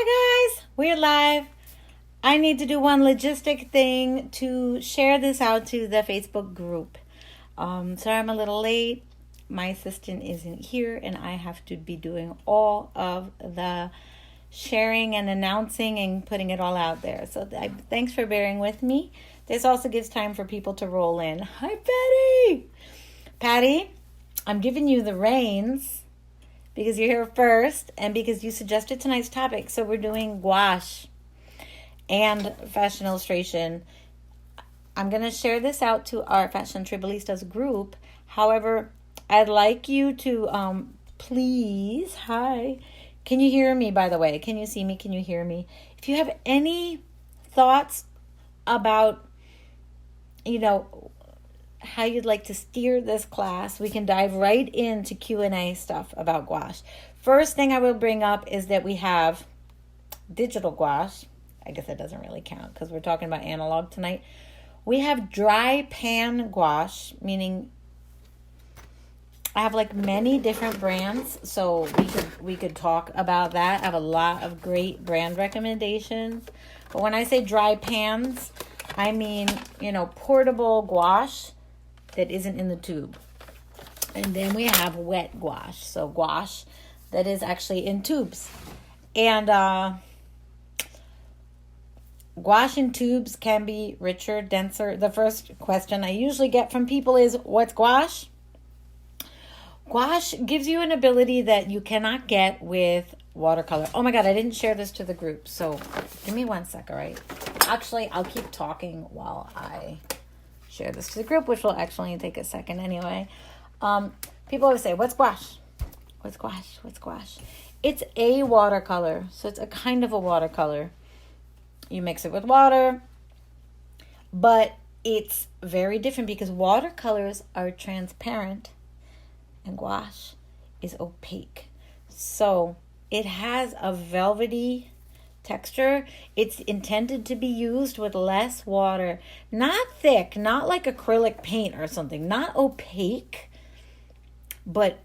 Hi guys, we're live. I need to do one logistic thing to share this out to the Facebook group. Sorry I'm a little late. My assistant isn't here and I have to be doing all of the sharing and announcing and putting it all out there. So thanks for bearing with me. This also gives time for people to roll in. Hi Patty! Patty, I'm giving you the reins because you're here first and because you suggested tonight's topic. So we're doing gouache and fashion illustration. I'm going to share this out to our Fashion Tribalistas group. However, I'd like you to please, hi, can you hear me, by the way? Can you see me? Can you hear me? If you have any thoughts about, how you'd like to steer this class, we can dive right into Q&A stuff about gouache. First thing I will bring up is that we have digital gouache. I guess that doesn't really count because we're talking about analog tonight. We have dry pan gouache, meaning I have like many different brands, so we could talk about that. I have a lot of great brand recommendations. But when I say dry pans, I mean, portable gouache that isn't in the tube. And then we have wet gouache. So gouache that is actually in tubes. And gouache in tubes can be richer, denser. The first question I usually get from people is, what's gouache? Gouache gives you an ability that you cannot get with watercolor. Oh my God, I didn't share this to the group. So give me 1 sec, all right? Actually, I'll keep talking while I share this to the group, which will actually take a second anyway. People always say, what's gouache? What's gouache? What's gouache? It's a watercolor. So it's a kind of a watercolor. You mix it with water, but it's very different because watercolors are transparent and gouache is opaque. So it has a velvety texture. It's intended to be used with less water, not thick, not like acrylic paint or something, not opaque, but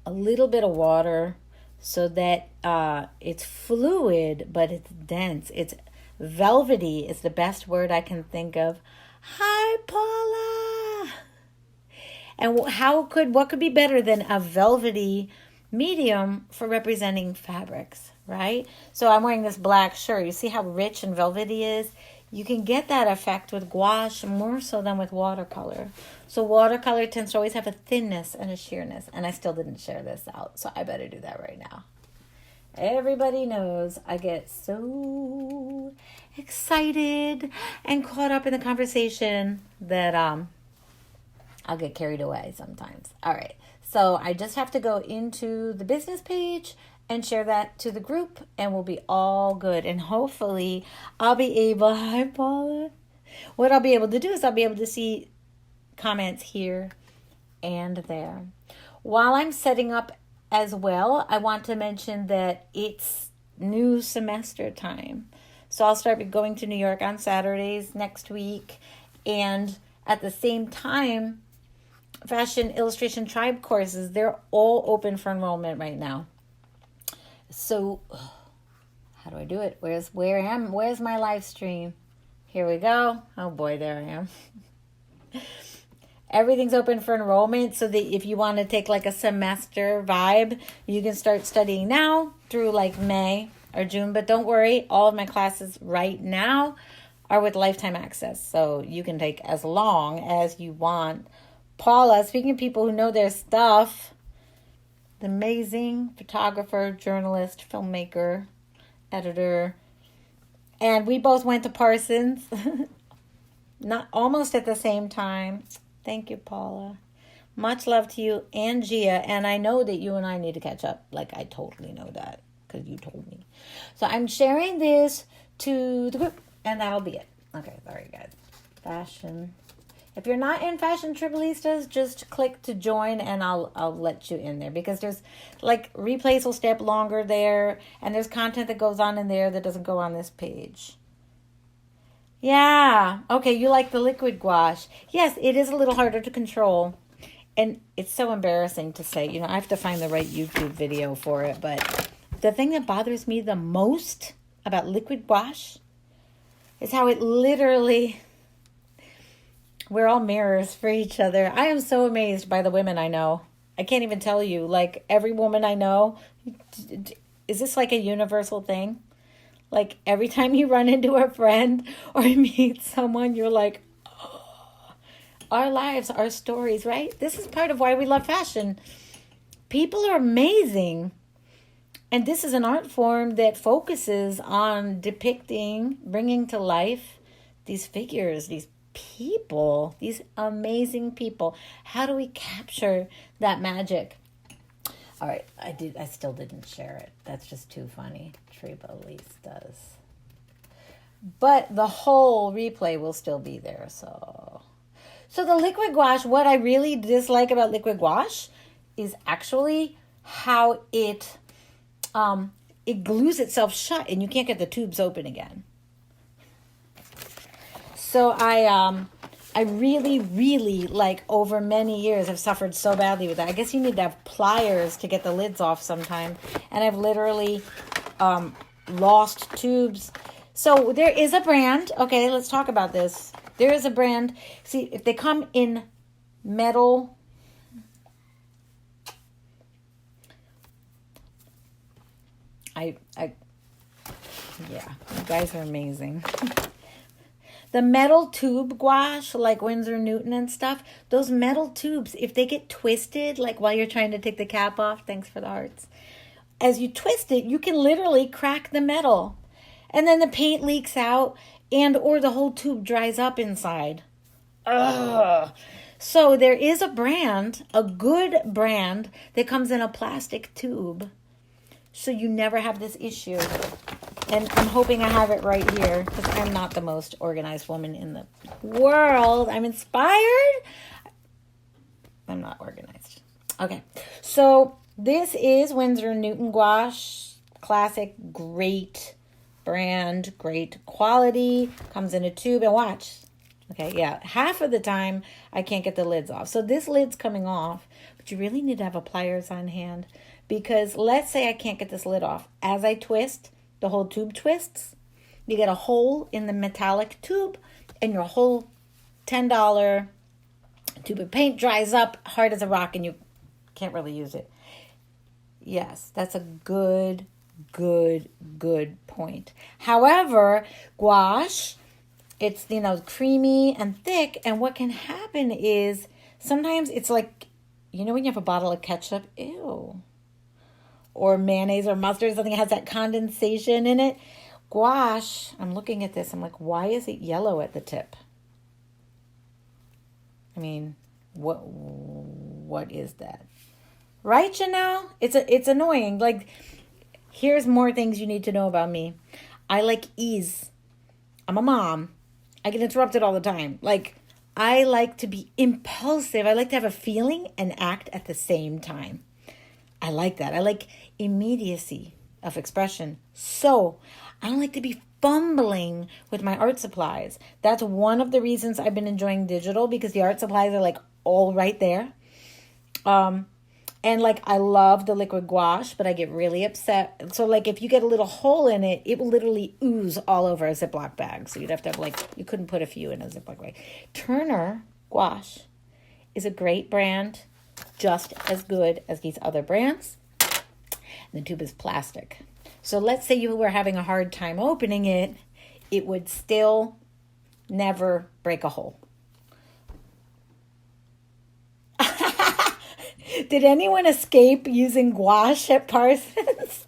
a little bit of water so that it's fluid, but it's dense. It's velvety is the best word I can think of. Hi, Paula. And what could be better than a velvety medium for representing fabrics, right? So I'm wearing this black shirt. You see how rich and velvety it is? You can get that effect with gouache more so than with watercolor. So watercolor tends to always have a thinness and a sheerness. And I still didn't share this out, so I better do that right now. Everybody knows I get so excited and caught up in the conversation that I'll get carried away sometimes. All right. So I just have to go into the business page and share that to the group and we'll be all good. And hopefully I'll be able, hi Paula. What I'll be able to do is I'll be able to see comments here and there. While I'm setting up as well, I want to mention that it's new semester time. So I'll start going to New York on Saturdays next week. And at the same time, Fashion Illustration Tribe courses, they're all open for enrollment right now. So how do I do it? Where's my live stream? Here we go. Oh boy, there I am. Everything's open for enrollment so that if you want to take like a semester vibe, you can start studying now through like May or June. But don't worry, all of my classes right now are with lifetime access. So you can take as long as you want. Paula, speaking of people who know their stuff, the amazing photographer, journalist, filmmaker, editor, and we both went to Parsons, not almost at the same time. Thank you, Paula. Much love to you and Gia, and I know that you and I need to catch up. Like, I totally know that because you told me. So I'm sharing this to the group, and that'll be it. Okay, sorry, guys. Fashion. If you're not in Fashion Tribalistas, just click to join and I'll let you in there because there's like replays will stay up longer there and there's content that goes on in there that doesn't go on this page. Yeah. Okay, you like the liquid gouache. Yes, it is a little harder to control. And it's so embarrassing to say, I have to find the right YouTube video for it, but the thing that bothers me the most about liquid gouache is how it literally, we're all mirrors for each other. I am so amazed by the women I know. I can't even tell you, like every woman I know, is this like a universal thing? Like every time you run into a friend or meet someone, you're like, oh, our lives, our stories, right? This is part of why we love fashion. People are amazing. And this is an art form that focuses on depicting, bringing to life these figures, these people, these amazing people. How do we capture that magic? All right, I still didn't share it. That's just too funny. Trebolise does. But the whole replay will still be there. So the liquid gouache, what I really dislike about liquid gouache is actually how it glues itself shut and you can't get the tubes open again. So I really, really, like over many years have suffered so badly with that. I guess you need to have pliers to get the lids off sometime. And I've literally lost tubes. So there is a brand. Okay, let's talk about this. There is a brand. See, if they come in metal, yeah, you guys are amazing. The metal tube gouache, like Windsor Newton and stuff, those metal tubes, if they get twisted, like while you're trying to take the cap off, thanks for the hearts, as you twist it, you can literally crack the metal. And then the paint leaks out and or the whole tube dries up inside. Ugh. So there is a brand, a good brand, that comes in a plastic tube. So you never have this issue. And I'm hoping I have it right here because I'm not the most organized woman in the world. I'm inspired. I'm not organized. Okay. So this is Windsor Newton gouache. Classic, great brand, great quality. Comes in a tube. And watch. Okay, yeah. Half of the time I can't get the lids off. So this lid's coming off. But you really need to have a pliers on hand. Because let's say I can't get this lid off. As I twist, the whole tube twists. You get a hole in the metallic tube, and your whole $10 tube of paint dries up hard as a rock, and you can't really use it. Yes, that's a good point. However, gouache, it's, creamy and thick, and what can happen is sometimes it's like, when you have a bottle of ketchup, ew, or mayonnaise or mustard, something that has that condensation in it. Gouache, I'm looking at this, I'm like, why is it yellow at the tip? I mean, what is that? Right, Janelle? It's annoying. Like, here's more things you need to know about me. I like ease. I'm a mom. I get interrupted all the time. Like, I like to be impulsive. I like to have a feeling and act at the same time. I like that. I like immediacy of expression. So I don't like to be fumbling with my art supplies. That's one of the reasons I've been enjoying digital, because the art supplies are like all right there. And like, I love the liquid gouache, but I get really upset. So like, if you get a little hole in it, it will literally ooze all over a Ziploc bag. So you'd have to have you couldn't put a few in a Ziploc bag. Turner Gouache is a great brand, just as good as these other brands. And the tube is plastic. So let's say you were having a hard time opening it, it would still never break a hole. Did anyone escape using gouache at Parsons?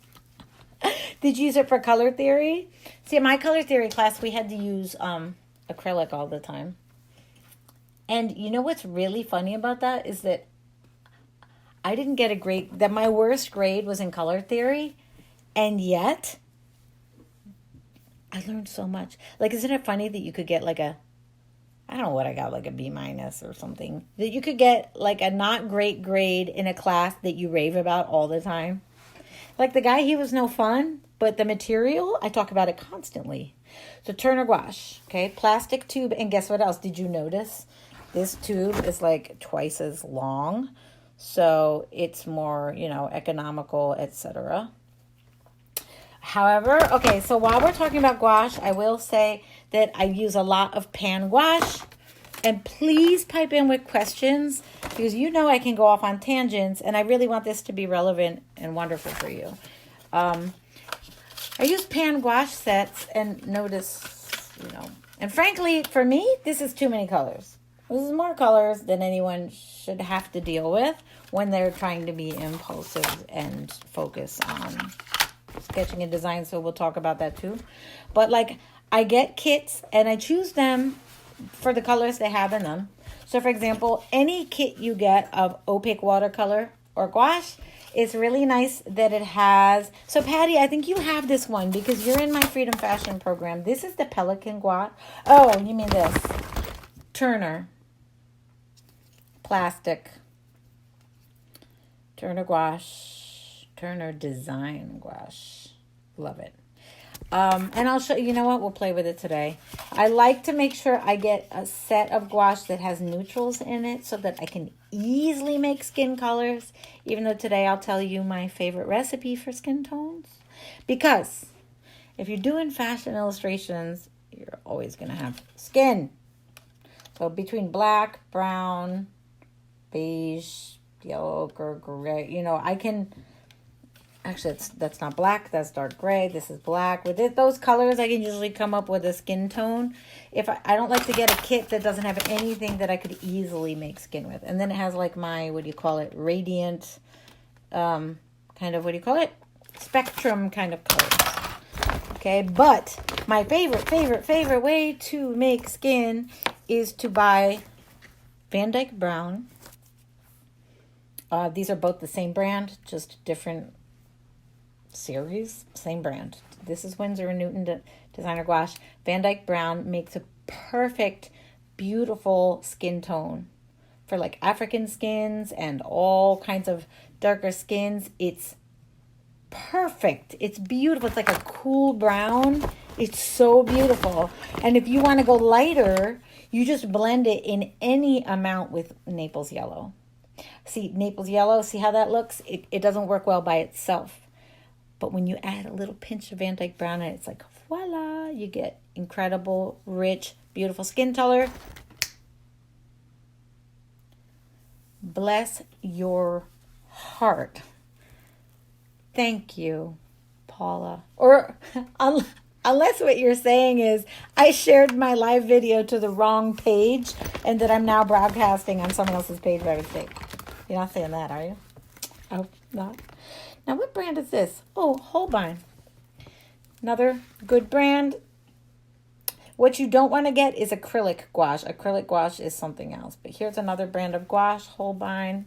Did you use it for color theory? See, in my color theory class, we had to use acrylic all the time. And you know what's really funny about that is that I didn't get a grade, that my worst grade was in color theory, and yet I learned so much. Like, isn't it funny that you could get like I don't know what I got, like a B- or something, that you could get like a not great grade in a class that you rave about all the time. Like the guy, he was no fun, but the material, I talk about it constantly. So Turner Gouache, okay, plastic tube, and guess what else? Did you notice? This tube is like twice as long, so it's more, economical, etc. However, okay, so while we're talking about gouache, I will say that I use a lot of pan gouache. And please pipe in with questions because you know I can go off on tangents and I really want this to be relevant and wonderful for you. I use pan gouache sets and notice, and frankly, for me, this is too many colors. This is more colors than anyone should have to deal with when they're trying to be impulsive and focus on sketching and design. So we'll talk about that too. But like I get kits and I choose them for the colors they have in them. So for example, any kit you get of opaque watercolor or gouache, it's really nice that it has. So Patty, I think you have this one because you're in my Freedom Fashion program. This is the Pelican gouache. Oh, you mean this. Turner. Plastic. Turner gouache. Turner design gouache. Love it. And I'll show you know what? We'll play with it today. I like to make sure I get a set of gouache that has neutrals in it so that I can easily make skin colors. Even though today I'll tell you my favorite recipe for skin tones. Because if you're doing fashion illustrations, you're always going to have skin. So between black, brown, beige, yellow, or gray, I can... Actually, that's not black. That's dark gray. This is black. With those colors, I can usually come up with a skin tone. If I don't like to get a kit that doesn't have anything that I could easily make skin with. And then it has like my, radiant, kind of, spectrum kind of colors. Okay, but my favorite way to make skin is to buy Van Dyke Brown. These are both the same brand, just different series, same brand. This is Windsor and Newton Designer Gouache. Van Dyke Brown makes a perfect, beautiful skin tone for like African skins and all kinds of darker skins. It's perfect. It's beautiful. It's like a cool brown. It's so beautiful. And if you want to go lighter, you just blend it in any amount with Naples yellow. See, Naples yellow, see how that looks? It doesn't work well by itself. But when you add a little pinch of Van Dyke Brown, it's like, voila, you get incredible, rich, beautiful skin color. Bless your heart. Thank you, Paula. Or unless what you're saying is I shared my live video to the wrong page and that I'm now broadcasting on someone else's page by mistake. You're not saying that, are you? I hope not. Now, what brand is this? Oh, Holbein. Another good brand. What you don't want to get is acrylic gouache. Acrylic gouache is something else. But here's another brand of gouache, Holbein.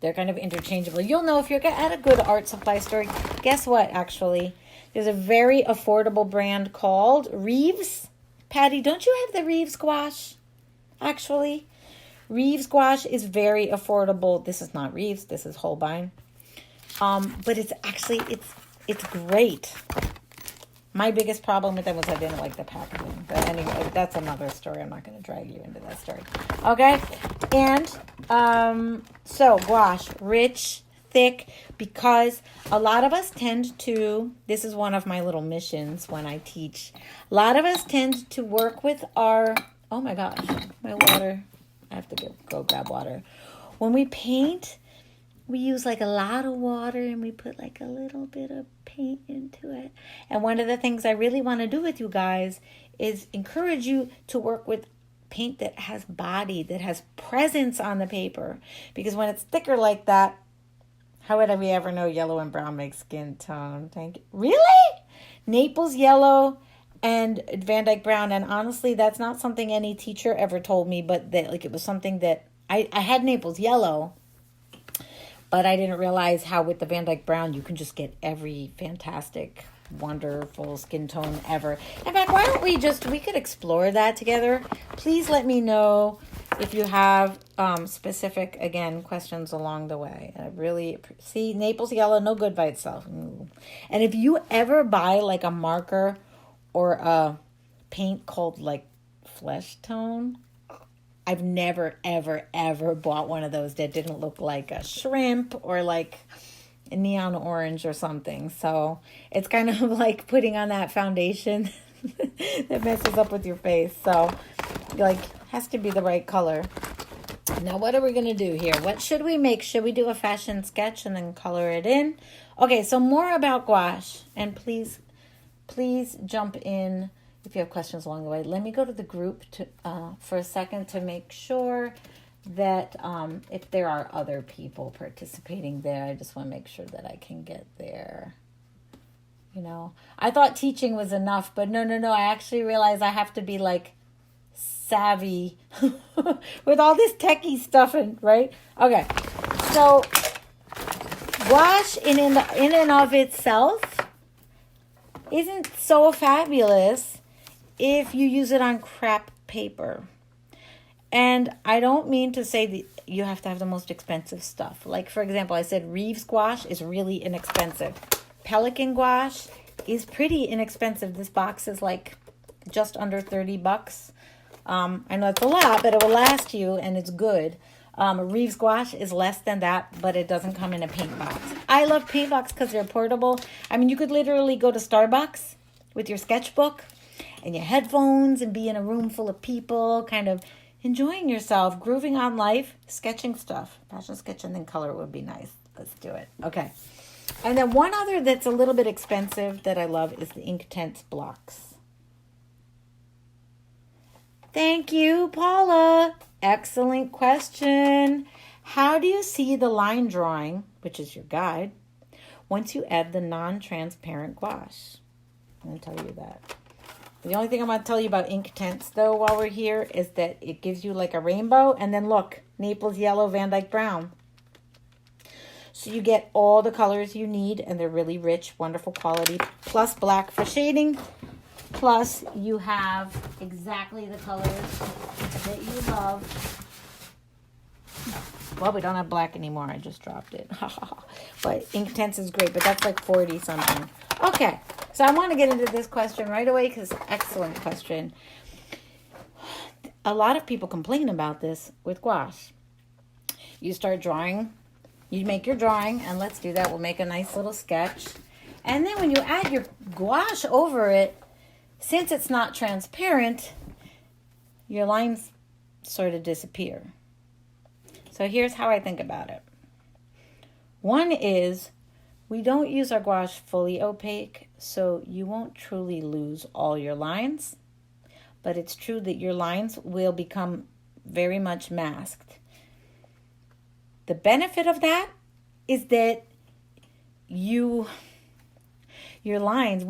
They're kind of interchangeable. You'll know if you're at a good art supply store. Guess what, actually? There's a very affordable brand called Reeves. Patty, don't you have the Reeves gouache? Actually, Reeves gouache is very affordable. This is not Reeves. This is Holbein. But it's actually, it's great. My biggest problem with them was I didn't like the packaging. But anyway, that's another story. I'm not going to drag you into that story. Okay? And so gouache, rich, thick, because a lot of us tend to, this is one of my little missions when I teach. A lot of us tend to work with our, oh my gosh, my water. I have to go grab water. When we paint, we use like a lot of water and we put like a little bit of paint into it. And one of the things I really want to do with you guys is encourage you to work with paint that has body, that has presence on the paper. Because when it's thicker like that, how would we ever know yellow and brown make skin tone? Thank you. Really? Naples yellow and Van Dyke Brown. And honestly, that's not something any teacher ever told me, but that like it was something that I had Naples yellow. But I didn't realize how with the Van Dyke Brown, you can just get every fantastic, wonderful skin tone ever. In fact, why don't we could explore that together. Please let me know if you have specific, again, questions along the way. I really, see, Naples yellow, no good by itself. Ooh. And if you ever buy like a marker or a paint called like flesh tone, I've never, ever, ever bought one of those that didn't look like a shrimp or like, neon orange or something. So it's kind of like putting on that foundation that messes up with your face. So like has to be the right color. Now what are we going to do here? What should we make? Should we do a fashion sketch and then color it in? Okay, so more about gouache, and please jump in if you have questions along the way. Let me go to the group for a second to make sure that if there are other people participating there, I just want to make sure that I can get there. You know, I thought teaching was enough, but no. I actually realized I have to be like savvy with all this techie stuff, and right? Okay, so gouache in and of itself isn't so fabulous if you use it on crap paper. And I don't mean to say that you have to have the most expensive stuff. Like, for example, I said Reeves gouache is really inexpensive. Pelican gouache is pretty inexpensive. This box is like just under $30. I know it's a lot, but it will last you and it's good. Reeves gouache is less than that, but it doesn't come in a paint box. I love paint box because they're portable. I mean, you could literally go to Starbucks with your sketchbook and your headphones and be in a room full of people, kind of enjoying yourself, grooving on life, sketching stuff. Fashion sketch and then color would be nice. Let's do it. Okay. And then one other that's a little bit expensive that I love is the Inktense blocks. Thank you, Paula. Excellent question. How do you see the line drawing, which is your guide, once you add the non-transparent gouache? I'm going to tell you that. The only thing I'm going to tell you about Inktense, though, while we're here, is that it gives you like a rainbow. And then look, Naples yellow, Van Dyke brown. So you get all the colors you need, and they're really rich, wonderful quality, plus black for shading. Plus, you have exactly the colors that you love. Well, we don't have black anymore. I just dropped it. But Inktense is great, but that's like 40 something. Okay, so I want to get into this question right away because excellent question. A lot of people complain about this with gouache. You start drawing, you make your drawing, and let's do that. We'll make a nice little sketch. And then when you add your gouache over it, since it's not transparent, your lines sort of disappear. So here's how I think about it. One is we don't use our gouache fully opaque, so you won't truly lose all your lines. But it's true that your lines will become very much masked. The benefit of that is that your lines,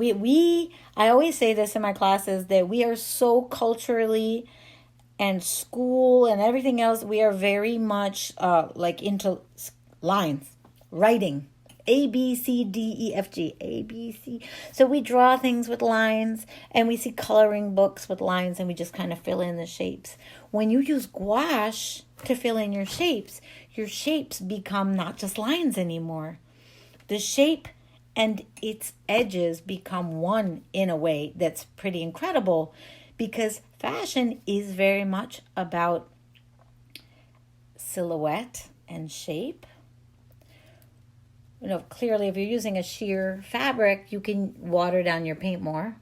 I always say this in my classes, that we are so culturally and school and everything else, we are very much like into lines, writing, A, B, C, D, E, F, G, A, B, C. So we draw things with lines, and we see coloring books with lines, and we just kind of fill in the shapes. When you use gouache to fill in your shapes become not just lines anymore. The shape and its edges become one in a way that's pretty incredible, because fashion is very much about silhouette and shape. You know, clearly if you're using a sheer fabric, you can water down your paint more.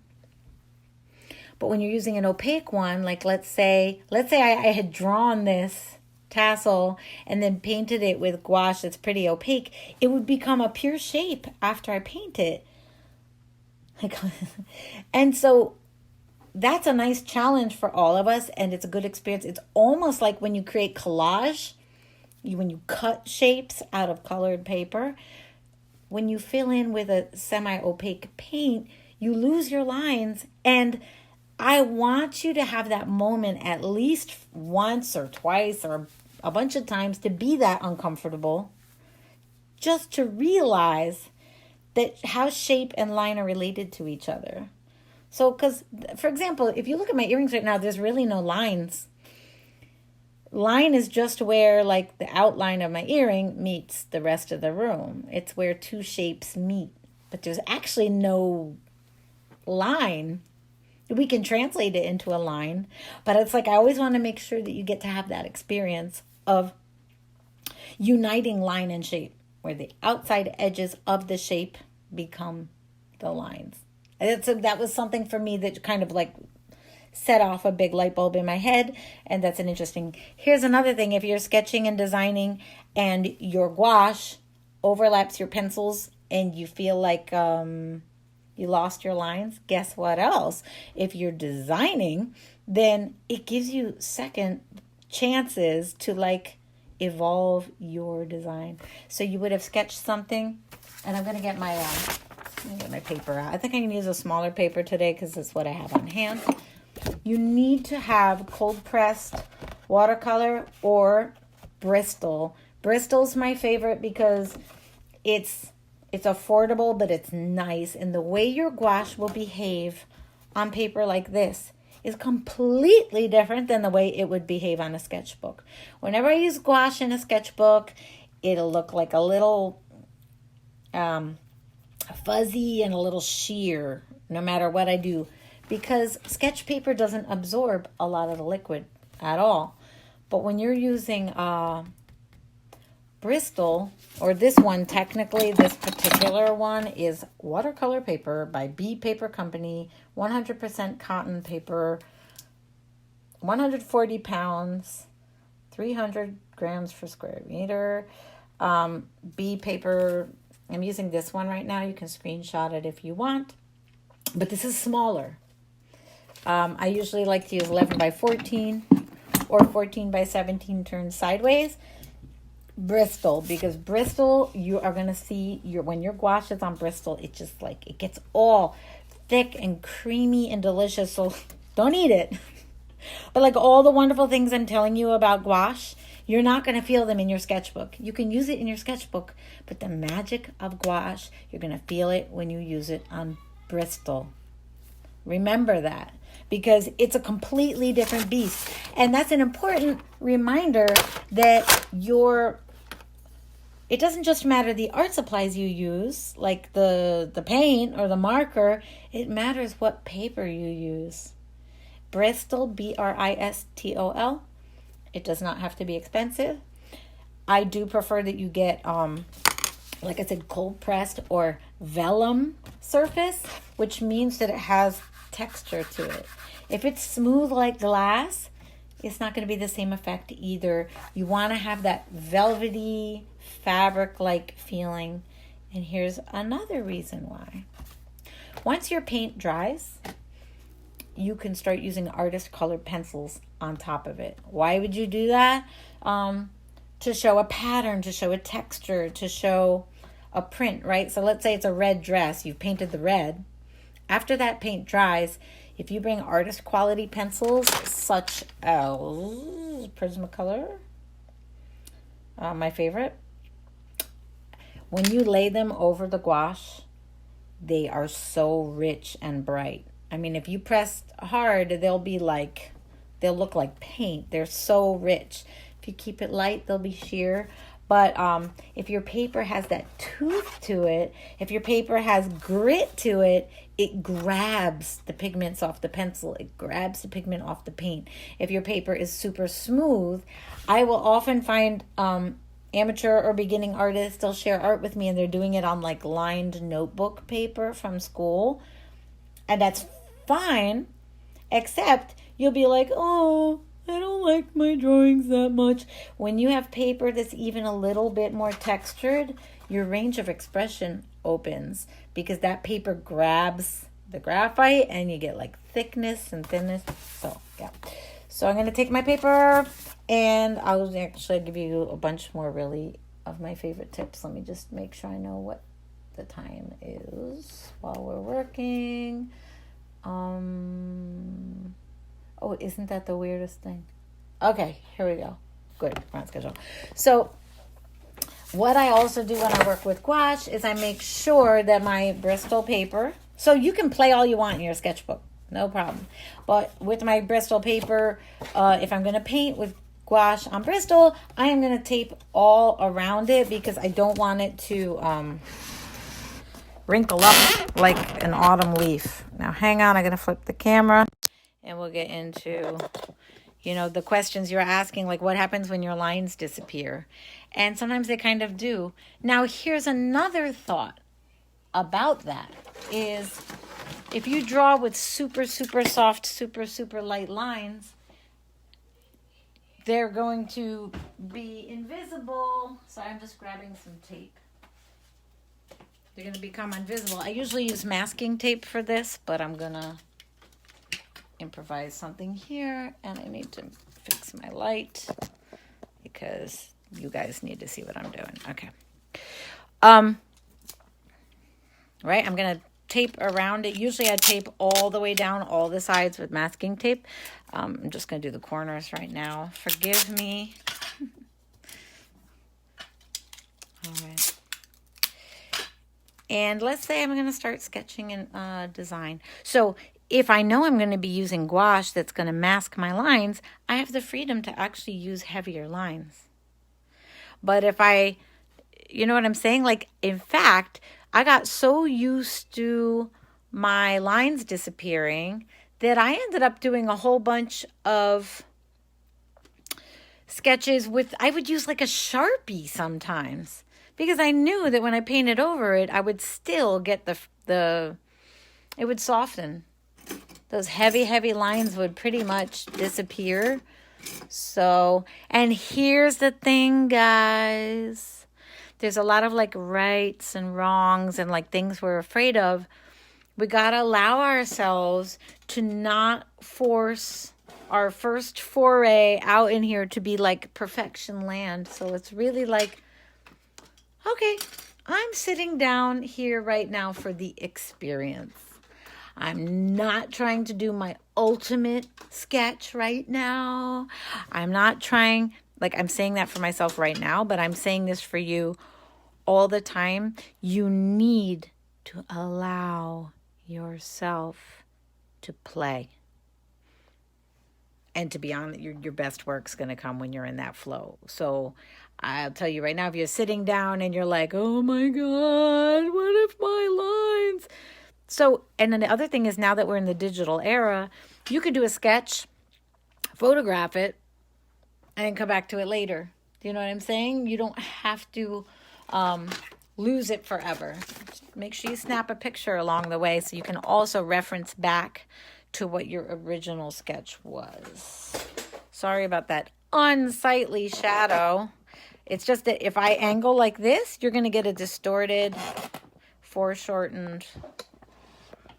But when you're using an opaque one, like let's say I had drawn this tassel and then painted it with gouache that's pretty opaque, it would become a pure shape after I paint it. And so that's a nice challenge for all of us, and it's a good experience. It's almost like when you create collage, when you cut shapes out of colored paper, when you fill in with a semi-opaque paint, you lose your lines. And I want you to have that moment at least once or twice or a bunch of times to be that uncomfortable, just to realize that how shape and line are related to each other. So, because, for example, if you look at my earrings right now, there's really no lines. Line is just where, like, the outline of my earring meets the rest of the room. It's where two shapes meet. But there's actually no line. We can translate it into a line. But it's like I always want to make sure that you get to have that experience of uniting line and shape where the outside edges of the shape become the lines. That was something for me that kind of like set off a big light bulb in my head, and that's an interesting. Here's another thing: if you're sketching and designing and your gouache overlaps your pencils and you feel like you lost your lines, guess what else? If you're designing, then it gives you second chances to like evolve your design. So you would have sketched something, and I'm going to get my paper out. I think I can use a smaller paper today because that's what I have on hand. You need to have cold pressed watercolor or Bristol. Bristol's my favorite because it's affordable, but it's nice. And the way your gouache will behave on paper like this is completely different than the way it would behave on a sketchbook. Whenever I use gouache in a sketchbook, it'll look like a little fuzzy and a little sheer no matter what I do, because sketch paper doesn't absorb a lot of the liquid at all. But when you're using Bristol, or this one, technically this particular one is watercolor paper by B Paper Company, 100% cotton paper, 140 pounds, 300 grams per square meter. B paper, I'm using this one right now. You can screenshot it if you want, but this is smaller. I usually like to use 11 by 14 or 14 by 17 turned sideways. Bristol, because Bristol, you are going to see when your gouache is on Bristol, it just like, it gets all thick and creamy and delicious. So don't eat it. But like all the wonderful things I'm telling you about gouache, you're not going to feel them in your sketchbook. You can use it in your sketchbook, but the magic of gouache, you're going to feel it when you use it on Bristol. Remember that, because it's a completely different beast. And that's an important reminder that it doesn't just matter the art supplies you use, like the paint or the marker. It matters what paper you use. Bristol, Bristol. It does not have to be expensive. I do prefer that you get, like I said, cold pressed or vellum surface, which means that it has texture to it. If it's smooth like glass, it's not going to be the same effect either. You want to have that velvety, fabric-like feeling. And here's another reason why. Once your paint dries, you can start using artist colored pencils on top of it. Why would you do that? To show a pattern, to show a texture, to show a print, right? So let's say it's a red dress. You've painted the red. After that paint dries, if you bring artist quality pencils such as Prismacolor, my favorite, when you lay them over the gouache, they are so rich and bright. I mean, if you press hard, they'll look like paint. They're so rich. If you keep it light, they'll be sheer. But if your paper has that tooth to it, if your paper has grit to it, it grabs the pigments off the pencil. It grabs the pigment off the paint. If your paper is super smooth, I will often find amateur or beginning artists, they'll share art with me and they're doing it on like lined notebook paper from school. And that's fine, except you'll be like, oh, I don't like my drawings that much. When you have paper that's even a little bit more textured, your range of expression opens because that paper grabs the graphite and you get like thickness and thinness. So, yeah. So I'm going to take my paper and I'll actually give you a bunch more really of my favorite tips. Let me just make sure I know what the time is while we're working. Oh, isn't that the weirdest thing? Okay, here we go. Good, we're on schedule. So what I also do when I work with gouache is I make sure that my Bristol paper, so you can play all you want in your sketchbook, no problem. But with my Bristol paper, if I'm going to paint with gouache on Bristol, I am going to tape all around it because I don't want it to wrinkle up like an autumn leaf. Now hang on, I'm going to flip the camera and we'll get into you know, the questions you're asking, like what happens when your lines disappear? And sometimes they kind of do. Now, here's another thought about that is if you draw with super, super soft, super, super light lines, they're going to be invisible. Sorry, I'm just grabbing some tape. They're going to become invisible. I usually use masking tape for this, but I'm going to improvise something here. And I need to fix my light because you guys need to see what I'm doing. Okay. Right, I'm going to tape around it. Usually I tape all the way down all the sides with masking tape. I'm just going to do the corners right now. Forgive me. All right. And let's say I'm going to start sketching in design. So if I know I'm going to be using gouache that's going to mask my lines, I have the freedom to actually use heavier lines. But if you know what I'm saying? Like, in fact, I got so used to my lines disappearing that I ended up doing a whole bunch of sketches I would use like a Sharpie sometimes, because I knew that when I painted over it, I would still get it would soften. Those heavy lines would pretty much disappear. So, and here's the thing, guys. There's a lot of like rights and wrongs and like things we're afraid of. We got to allow ourselves to not force our first foray out in here to be like perfection land. So it's really like, okay, I'm sitting down here right now for the experience. I'm not trying to do my ultimate sketch right now. I'm not trying, like I'm saying that for myself right now, but I'm saying this for you all the time. You need to allow yourself to play. And to be honest, your best work's going to come when you're in that flow. So I'll tell you right now, if you're sitting down and you're like, oh my God, what if my lines... So, and then the other thing is, now that we're in the digital era, you could do a sketch, photograph it, and come back to it later. Do you know what I'm saying? You don't have to lose it forever. Make sure you snap a picture along the way so you can also reference back to what your original sketch was. Sorry about that unsightly shadow. It's just that if I angle like this, you're going to get a distorted, foreshortened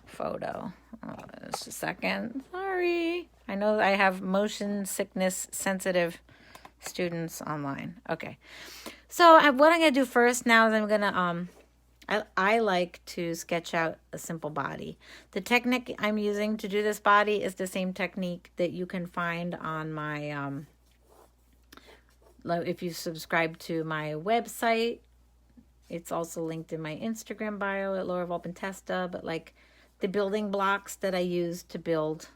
photo. Just a second. Sorry. I know I have motion sickness sensitive students online. Okay. So what I'm going to do first now is I'm going to, I like to sketch out a simple body. The technique I'm using to do this body is the same technique that you can find on my, if you subscribe to my website. It's also linked in my Instagram bio at Laura Volpentesta, but like the building blocks that I use to build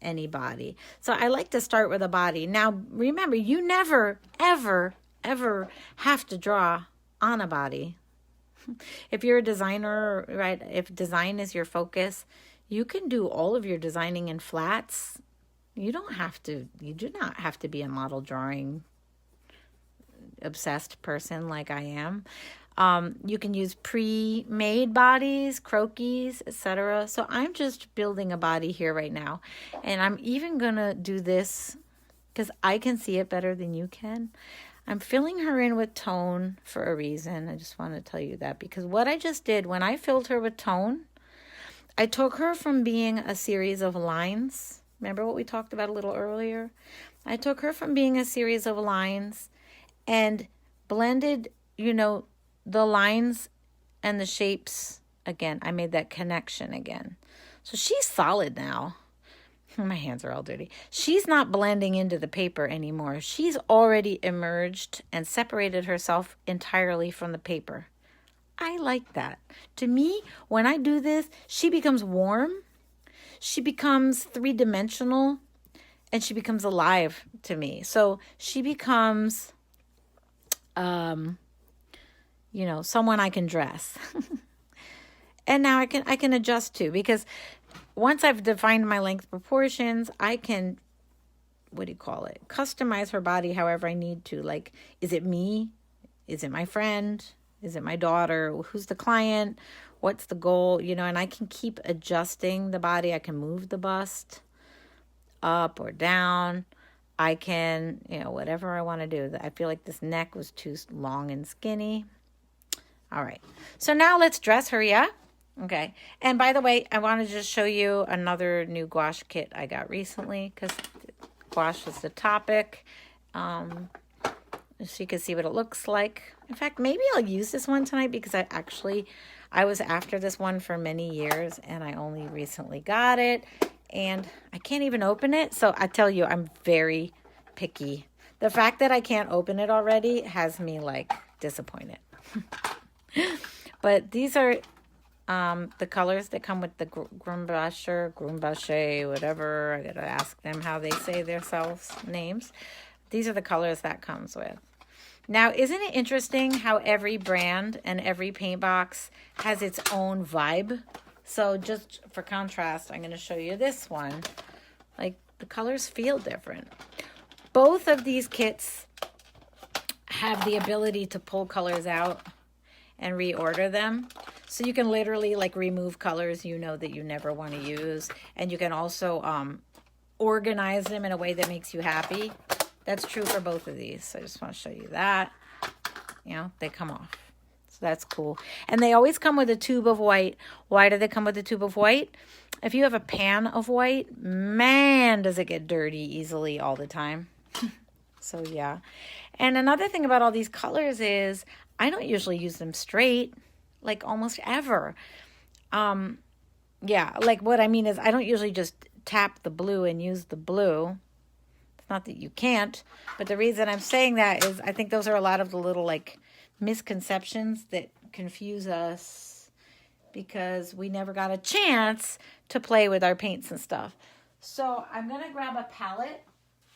any body. So I like to start with a body. Now, remember, you never, ever, ever have to draw on a body. If you're a designer, right, if design is your focus, you can do all of your designing in flats. You do not have to be a model drawing obsessed person like I am. You can use pre-made bodies, croquis, etc. So I'm just building a body here right now. And I'm even going to do this because I can see it better than you can. I'm filling her in with tone for a reason. I just want to tell you that, because what I just did when I filled her with tone, I took her from being a series of lines. Remember what we talked about a little earlier? I took her from being a series of lines and blended, the lines and the shapes again. I made that connection again. So she's solid now. My hands are all dirty. She's not blending into the paper anymore. She's already emerged and separated herself entirely from the paper. I like that. To me, when I do this, she becomes warm. She becomes three-dimensional, and she becomes alive to me. So she becomes someone I can dress. And now I can adjust to, because once I've defined my length proportions, I can what do you call it? Customize her body however I need to. Like, is it me? Is it my friend? Is it my daughter? Who's the client? What's the goal? You know, and I can keep adjusting the body. I can move the bust up or down. I can, you know, whatever I want to do. I feel like this neck was too long and skinny. All right. So now let's dress her, yeah? Okay. And by the way, I want to just show you another new gouache kit I got recently because gouache is the topic. So you can see what it looks like. In fact, maybe I'll use this one tonight because I was after this one for many years and I only recently got it. And I can't even open it. So I tell you, I'm very picky. The fact that I can't open it already has me like disappointed. But these are the colors that come with the Gouache, whatever. I gotta ask them how they say themselves names. These are the colors that comes with. Now, isn't it interesting how every brand and every paint box has its own vibe? So just for contrast, I'm going to show you this one. Like, the colors feel different. Both of these kits have the ability to pull colors out and reorder them. So you can literally, like, remove colors you know that you never want to use. And you can also organize them in a way that makes you happy. That's true for both of these. So I just want to show you that. You know, they come off. That's cool. And they always come with a tube of white. Why do they come with a tube of white? If you have a pan of white, man, does it get dirty easily all the time. So, yeah. And another thing about all these colors is I don't usually use them straight, like almost ever. Yeah, like what I mean is I don't usually just tap the blue and use the blue. It's not that you can't, but the reason I'm saying that is I think those are a lot of the little like misconceptions that confuse us because we never got a chance to play with our paints and stuff. So I'm going to grab a palette.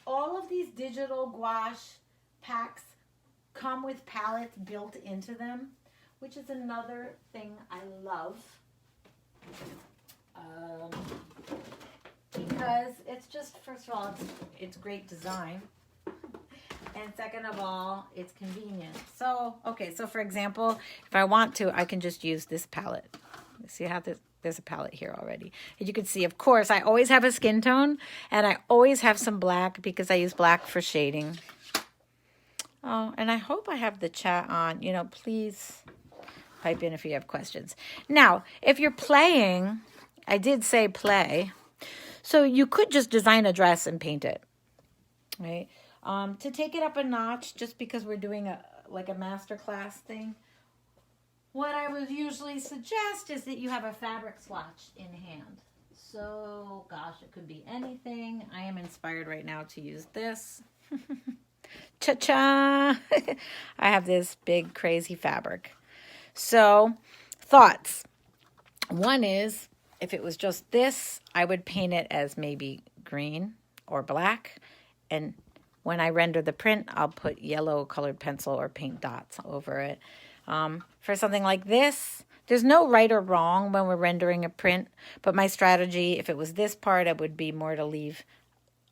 All of these digital gouache packs come with palettes built into them, which is another thing I love. Because it's just, first of all, it's great design. And second of all, it's convenient. So, okay, so for example, if I want to, I can just use this palette. See how there's a palette here already. And you can see, of course, I always have a skin tone, and I always have some black because I use black for shading. Oh, and I hope I have the chat on. You know, please pipe in if you have questions. Now, if you're playing, I did say play, so you could just design a dress and paint it, right? To take it up a notch, just because we're doing a master class thing, what I would usually suggest is that you have a fabric swatch in hand. So, gosh, it could be anything. I am inspired right now to use this. Cha-cha! I have this big, crazy fabric. So, thoughts. One is, if it was just this, I would paint it as maybe green or black, and when I render the print, I'll put yellow colored pencil or paint dots over it. For something like this, there's no right or wrong when we're rendering a print, but my strategy, if it was this part, it would be more to leave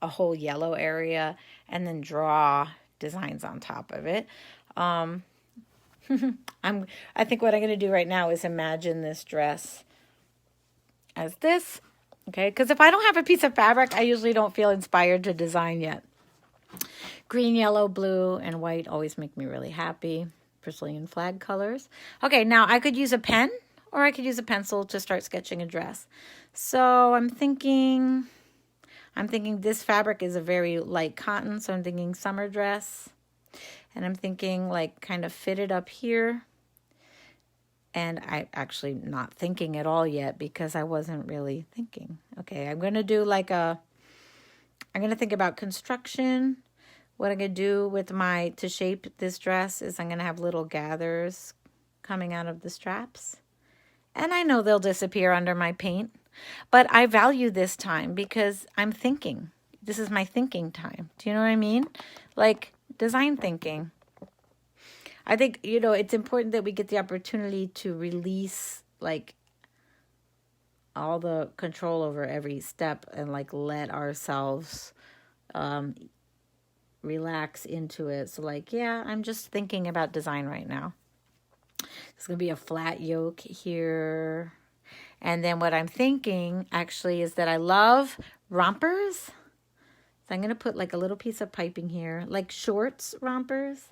a whole yellow area and then draw designs on top of it. I think what I'm going to do right now is imagine this dress as this, okay? Because if I don't have a piece of fabric, I usually don't feel inspired to design yet. Green, yellow, blue, and white always make me really happy. Brazilian flag colors. Okay, now I could use a pen or I could use a pencil to start sketching a dress. So I'm thinking this fabric is a very light cotton, so I'm thinking summer dress. And I'm thinking like kind of fitted up here. And I actually not thinking at all yet because I wasn't really thinking. Okay, I'm going to do I'm going to think about construction. What I'm going to do with to shape this dress is I'm going to have little gathers coming out of the straps. And I know they'll disappear under my paint, but I value this time because I'm thinking. This is my thinking time. Do you know what I mean? Like design thinking. I think, you know, it's important that we get the opportunity to release like all the control over every step and like let ourselves relax into it. So like, yeah, I'm just thinking about design right now. It's going to be a flat yoke here. And then what I'm thinking actually is that I love rompers. So I'm going to put like a little piece of piping here, like shorts rompers.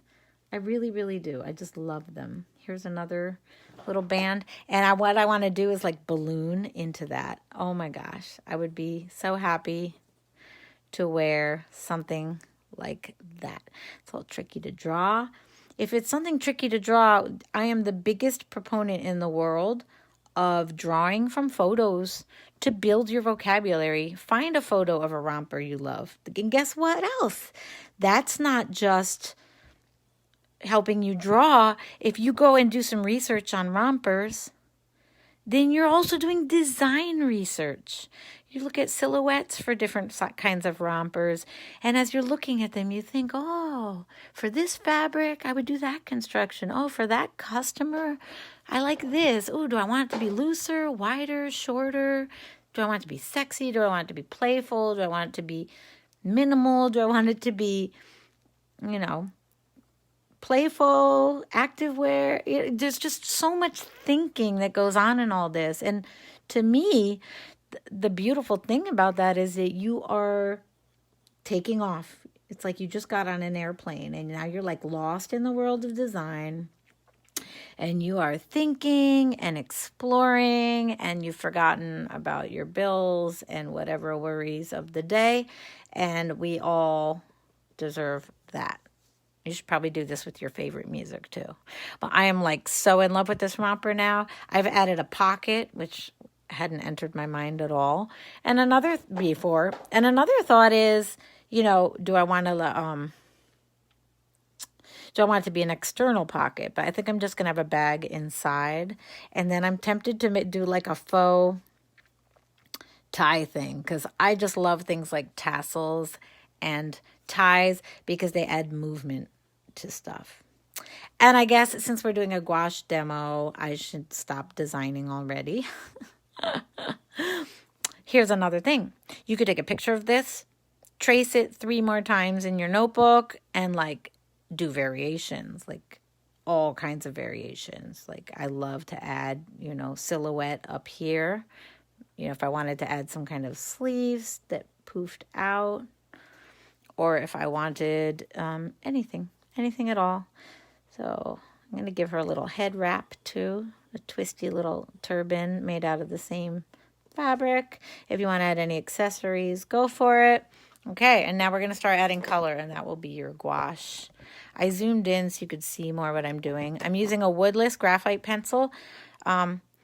I really, really do. I just love them. Here's another little band. And what I want to do is like balloon into that. Oh my gosh. I would be so happy to wear something like that. It's a little tricky to draw. If it's something tricky to draw, I am the biggest proponent in the world of drawing from photos to build your vocabulary. Find a photo of a romper you love. And guess what else? That's not just helping you draw. If you go and do some research on rompers, then you're also doing design research. You look at silhouettes for different kinds of rompers, and as you're looking at them, you think, oh, for this fabric, I would do that construction. Oh, for that customer, I like this. Oh, do I want it to be looser, wider, shorter? Do I want it to be sexy? Do I want it to be playful? Do I want it to be minimal? Do I want it to be, playful, activewear? There's just so much thinking that goes on in all this. And to me, the beautiful thing about that is that you are taking off. It's like you just got on an airplane and now you're like lost in the world of design, and you are thinking and exploring, and you've forgotten about your bills and whatever worries of the day. And we all deserve that. You should probably do this with your favorite music too. But I am like so in love with this romper now. I've added a pocket, which hadn't entered my mind at all. And another thought is, do I want it to be an external pocket? But I think I'm just going to have a bag inside. And then I'm tempted to do like a faux tie thing, because I just love things like tassels and ties because they add movement to stuff. And I guess since we're doing a gouache demo, I should stop designing already. Here's another thing. You could take a picture of this, trace it 3 more times in your notebook, and like do variations, like all kinds of variations. Like I love to add, silhouette up here. If I wanted to add some kind of sleeves that poofed out, or if I wanted anything at all. So I'm going to give her a little head wrap too, a twisty little turban made out of the same fabric. If you want to add any accessories, go for it. Okay, and now we're going to start adding color, and that will be your gouache. I zoomed in so you could see more what I'm doing. I'm using a woodless graphite pencil.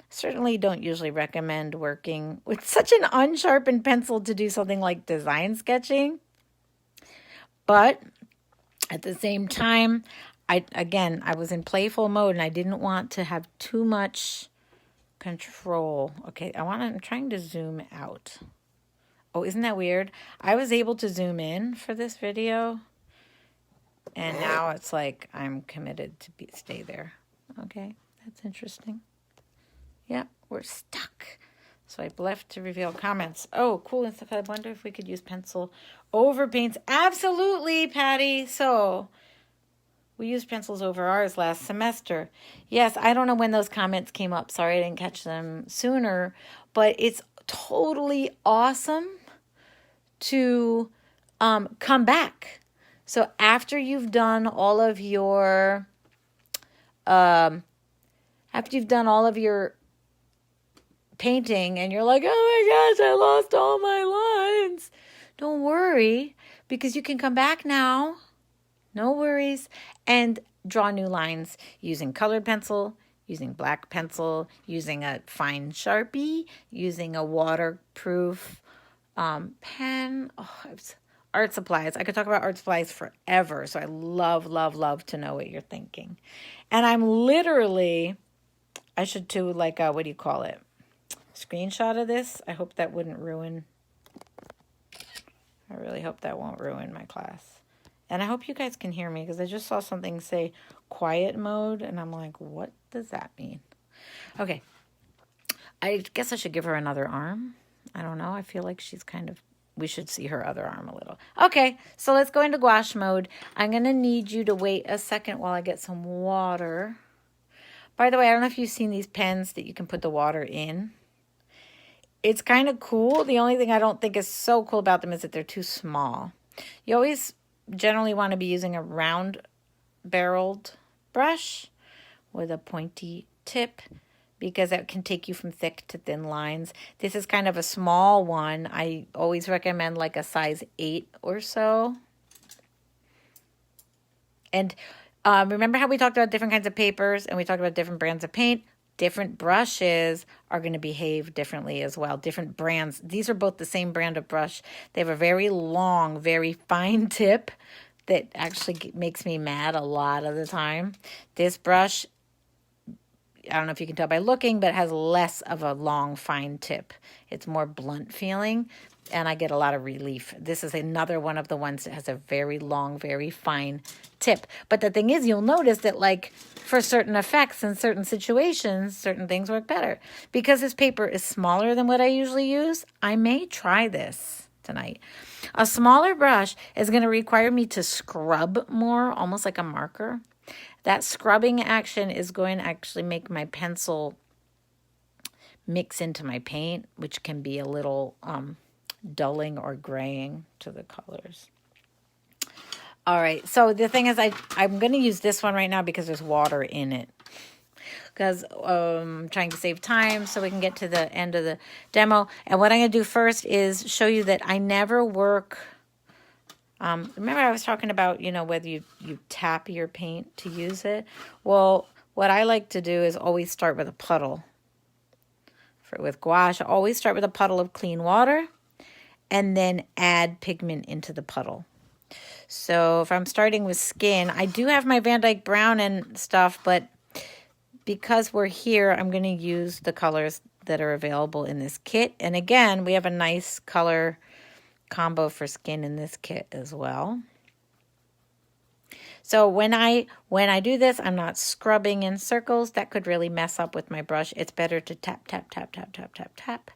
Certainly don't usually recommend working with such an unsharpened pencil to do something like design sketching. But at the same time, I was in playful mode and I didn't want to have too much control. Okay, I'm trying to zoom out. Oh, isn't that weird? I was able to zoom in for this video, and now it's like I'm committed to stay there. Okay, that's interesting. Yeah, we're stuck. Swipe left to reveal comments. Oh, cool and stuff. I wonder if we could use pencil over paints. Absolutely, Patty. So we used pencils over ours last semester. Yes, I don't know when those comments came up. Sorry I didn't catch them sooner. But it's totally awesome to come back. So after you've done all of your painting and you're like, oh my gosh, I lost all my lines. Don't worry, because you can come back now. No worries. And draw new lines using colored pencil, using black pencil, using a fine Sharpie, using a waterproof pen. Art supplies. I could talk about art supplies forever. So I love to know what you're thinking. And I'm literally, I should do like a, what do you call it? Screenshot of this. I hope that wouldn't ruin. I really hope that won't ruin my class. And I hope you guys can hear me, because I just saw something say quiet mode and I'm like, what does that mean? Okay. I guess I should give her another arm. I don't know. I feel like she's kind of we should see her other arm a little. Okay, so let's go into gouache mode. I'm going to need you to wait a second while I get some water. By the way, I don't know if you've seen these pens that you can put the water in. It's kind of cool. The only thing I don't think is so cool about them is that they're too small. You always generally want to be using a round-barreled brush with a pointy tip, because that can take you from thick to thin lines. This is kind of a small one. I always recommend like a size 8 or so. And remember how we talked about different kinds of papers and we talked about different brands of paint? Different brushes are going to behave differently as well. Different brands. These are both the same brand of brush. They have a very long, very fine tip that actually makes me mad a lot of the time. This brush, I don't know if you can tell by looking, but it has less of a long, fine tip. It's more blunt feeling, and I get a lot of relief. This is another one of the ones that has a very long, very fine tip. But the thing is, you'll notice that, like, for certain effects and certain situations, certain things work better. Because this paper is smaller than what I usually use, I may try this tonight. A smaller brush is going to require me to scrub more, almost like a marker. That scrubbing action is going to actually make my pencil mix into my paint, which can be a little dulling or graying to the colors. All right, so the thing is I'm going to use this one right now because there's water in it. Because I'm trying to save time so we can get to the end of the demo. And what I'm going to do first is show you that I never work... remember I was talking about, you know, whether you tap your paint to use it. Well, what I like to do is always start with a puddle. With gouache, I always start with a puddle of clean water and then add pigment into the puddle. So if I'm starting with skin, I do have my Van Dyke Brown and stuff, but because we're here, I'm going to use the colors that are available in this kit. And again, we have a nice color combo for skin in this kit as well. So when I do this, I'm not scrubbing in circles. That could really mess up with my brush. It's better to tap, tap, tap, tap, tap, tap, tap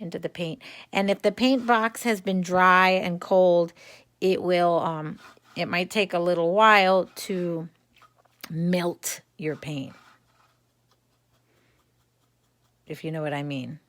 into the paint. And if the paint box has been dry and cold, it will, it might take a little while to melt your paint, if you know what I mean.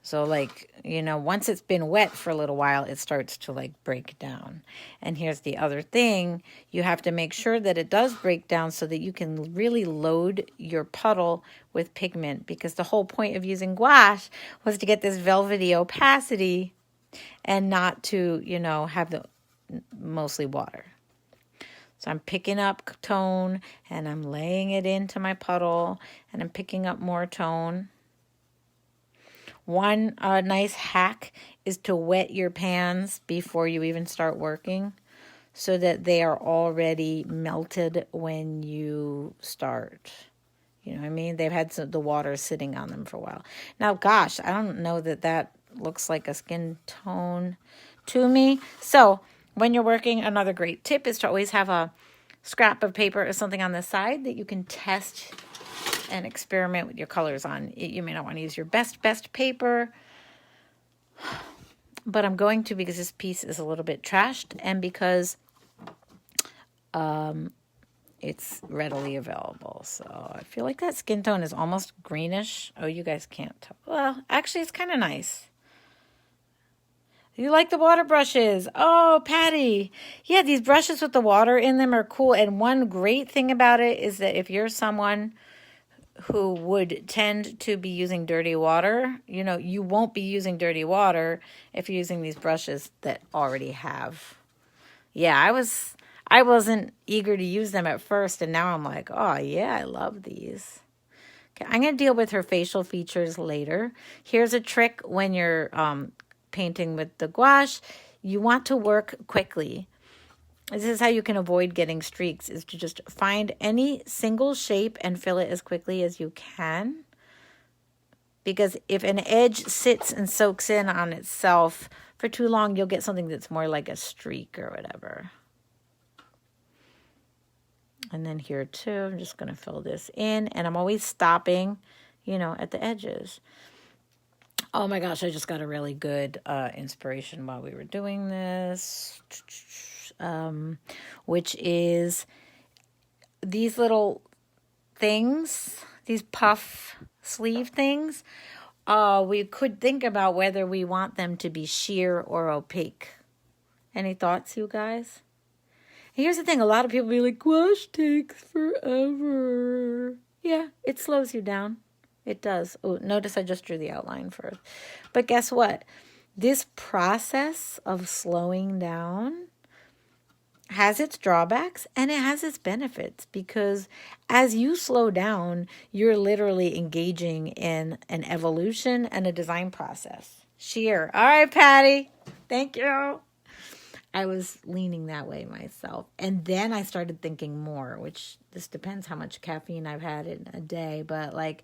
So, like, you know, once it's been wet for a little while, it starts to, like, break down. And here's the other thing. You have to make sure that it does break down so that you can really load your puddle with pigment. Because the whole point of using gouache was to get this velvety opacity and not to, you know, have the mostly water. So I'm picking up tone and I'm laying it into my puddle and I'm picking up more tone. One nice hack is to wet your pans before you even start working so that they are already melted when you start. You know what I mean? They've had the water sitting on them for a while. Now, gosh, I don't know that looks like a skin tone to me. So when you're working, another great tip is to always have a scrap of paper or something on the side that you can test and experiment with your colors on. You may not want to use your best paper, but I'm going to because this piece is a little bit trashed and because it's readily available. So I feel like that skin tone is almost greenish. Oh, you guys can't tell. Well, actually, it's kind of nice. You like the water brushes? Oh, Patty. Yeah, these brushes with the water in them are cool. And one great thing about it is that if you're someone who would tend to be using dirty water, you know, you won't be using dirty water if you're using these brushes that already have. Yeah, I wasn't eager to use them at first, and now I'm like, oh yeah, I love these. Okay, I'm going to deal with her facial features later. Here's a trick when you're painting with the gouache. You want to work quickly. This is how you can avoid getting streaks, is to just find any single shape and fill it as quickly as you can. Because if an edge sits and soaks in on itself for too long, you'll get something that's more like a streak or whatever. And then here too, I'm just going to fill this in. And I'm always stopping, you know, at the edges. Oh my gosh, I just got a really good inspiration while we were doing this, which is these little things, these puff sleeve things. We could think about whether we want them to be sheer or opaque. Any thoughts, you guys? Here's the thing, a lot of people be like, gouache takes forever. Yeah, it slows you down. It does. Oh, notice I just drew the outline first. But guess what? This process of slowing down has its drawbacks and it has its benefits, because as you slow down, you're literally engaging in an evolution and a design process. Sheer. All right, Patty. Thank you. I was leaning that way myself. And then I started thinking more, which this depends how much caffeine I've had in a day. But like,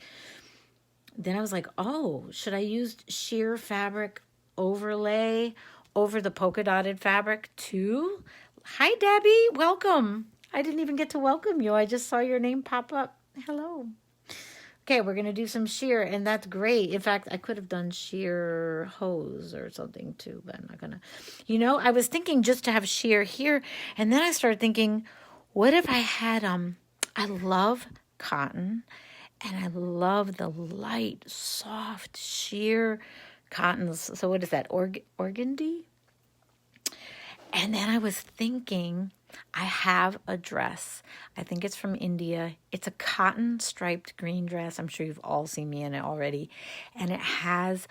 then I was like, oh, should I use sheer fabric overlay over the polka dotted fabric too? Hi, Debbie. Welcome. I didn't even get to welcome you. I just saw your name pop up. Hello. Okay, we're going to do some sheer, and that's great. In fact, I could have done sheer hose or something too, but I'm not going to. You know, I was thinking just to have sheer here, and then I started thinking, what if I had, I love cotton, and I love the light, soft, sheer cottons. So what is that, organdy? And then I was thinking, I have a dress. I think it's from India. It's a cotton striped green dress. I'm sure you've all seen me in it already. And it has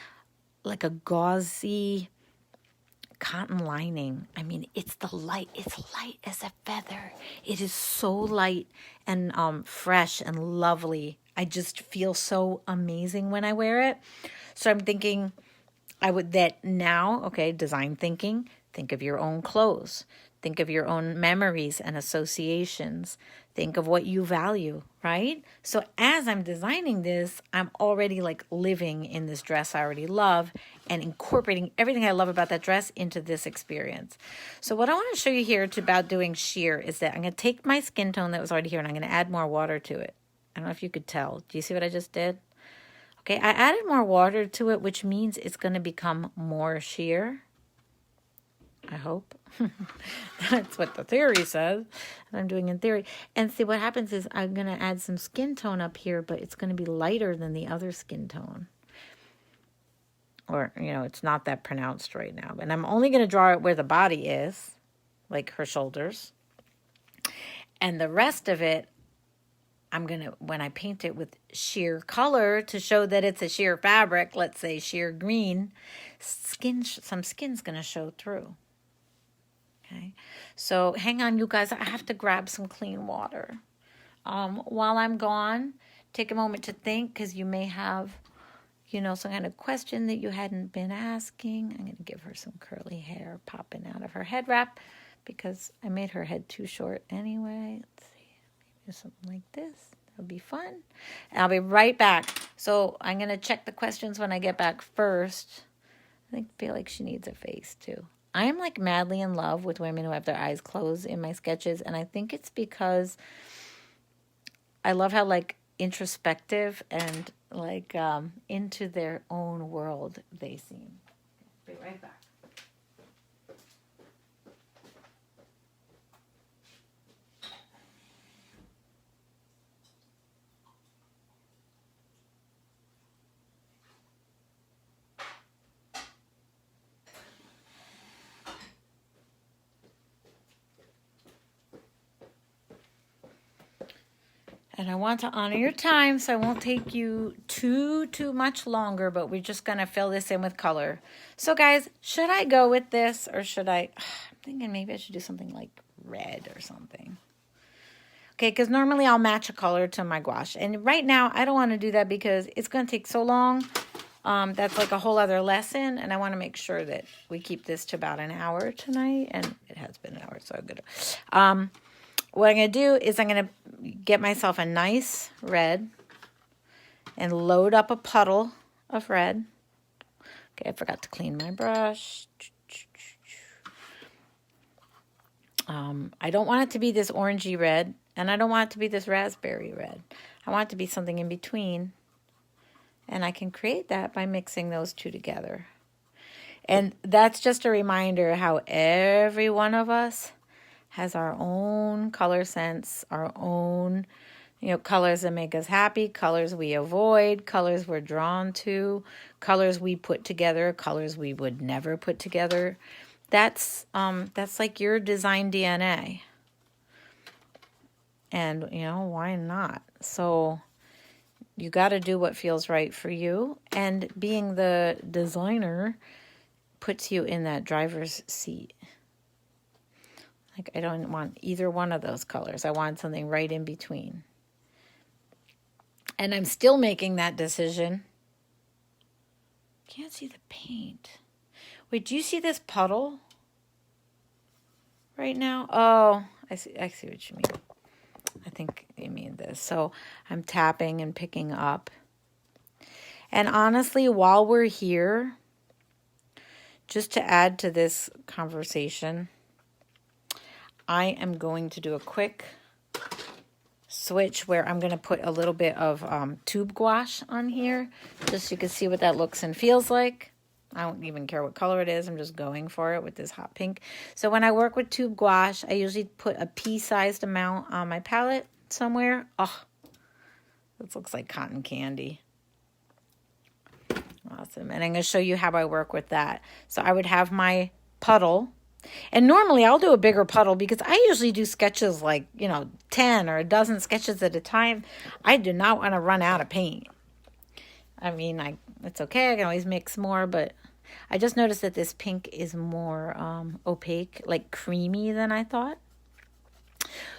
like a gauzy cotton lining. I mean, it's light as a feather. It is so light and fresh and lovely. I just feel so amazing when I wear it. So I'm thinking design thinking. Think of your own clothes. Think of your own memories and associations. Think of what you value, right? So as I'm designing this, I'm already like living in this dress I already love and incorporating everything I love about that dress into this experience. So what I want to show you here about doing sheer is that I'm going to take my skin tone that was already here and I'm going to add more water to it. I don't know if you could tell. Do you see what I just did? Okay, I added more water to it, which means it's going to become more sheer. I hope. That's what the theory says. I'm doing in theory. And see, what happens is I'm going to add some skin tone up here, but it's going to be lighter than the other skin tone. Or, you know, it's not that pronounced right now. And I'm only going to draw it where the body is, like her shoulders. And the rest of it, I'm going to, when I paint it with sheer color to show that it's a sheer fabric, let's say sheer green, some skin's going to show through. Okay, so hang on, you guys. I have to grab some clean water. While I'm gone, take a moment to think, because you may have, you know, some kind of question that you hadn't been asking. I'm going to give her some curly hair popping out of her head wrap, because I made her head too short anyway. Let's see, maybe something like this. That'll be fun. And I'll be right back. So I'm going to check the questions when I get back first. I feel like she needs a face too. I am like madly in love with women who have their eyes closed in my sketches. And I think it's because I love how like introspective and like into their own world they seem. Be right back. And I want to honor your time, so I won't take you too much longer, but we're just going to fill this in with color. So guys, should I go with this, or should I'm thinking maybe I should do something like red or something. Okay, because normally I'll match a color to my gouache. And right now, I don't want to do that because it's going to take so long. That's like a whole other lesson, and I want to make sure that we keep this to about an hour tonight. And it has been an hour, so I'm good. What I'm going to do is I'm going to get myself a nice red and load up a puddle of red. Okay, I forgot to clean my brush. I don't want it to be this orangey red, and I don't want it to be this raspberry red. I want it to be something in between. And I can create that by mixing those two together. And that's just a reminder how every one of us has our own color sense, our own, colors that make us happy, colors we avoid, colors we're drawn to, colors we put together, colors we would never put together. That's like your design DNA. And, why not? So you got to do what feels right for you. And being the designer puts you in that driver's seat. Like, I don't want either one of those colors. I want something right in between. And I'm still making that decision. Can't see the paint. Wait, do you see this puddle right now? Oh, I see what you mean. I think you mean this. So I'm tapping and picking up. And honestly, while we're here, just to add to this conversation, I am going to do a quick switch where I'm going to put a little bit of tube gouache on here, just so you can see what that looks and feels like. I don't even care what color it is. I'm just going for it with this hot pink. So when I work with tube gouache, I usually put a pea-sized amount on my palette somewhere. Oh, this looks like cotton candy. Awesome. And I'm going to show you how I work with that. So I would have my puddle. And normally I'll do a bigger puddle because I usually do sketches like, 10 or a dozen sketches at a time. I do not want to run out of paint. I mean, it's okay. I can always mix more, but I just noticed that this pink is more opaque, like creamy than I thought.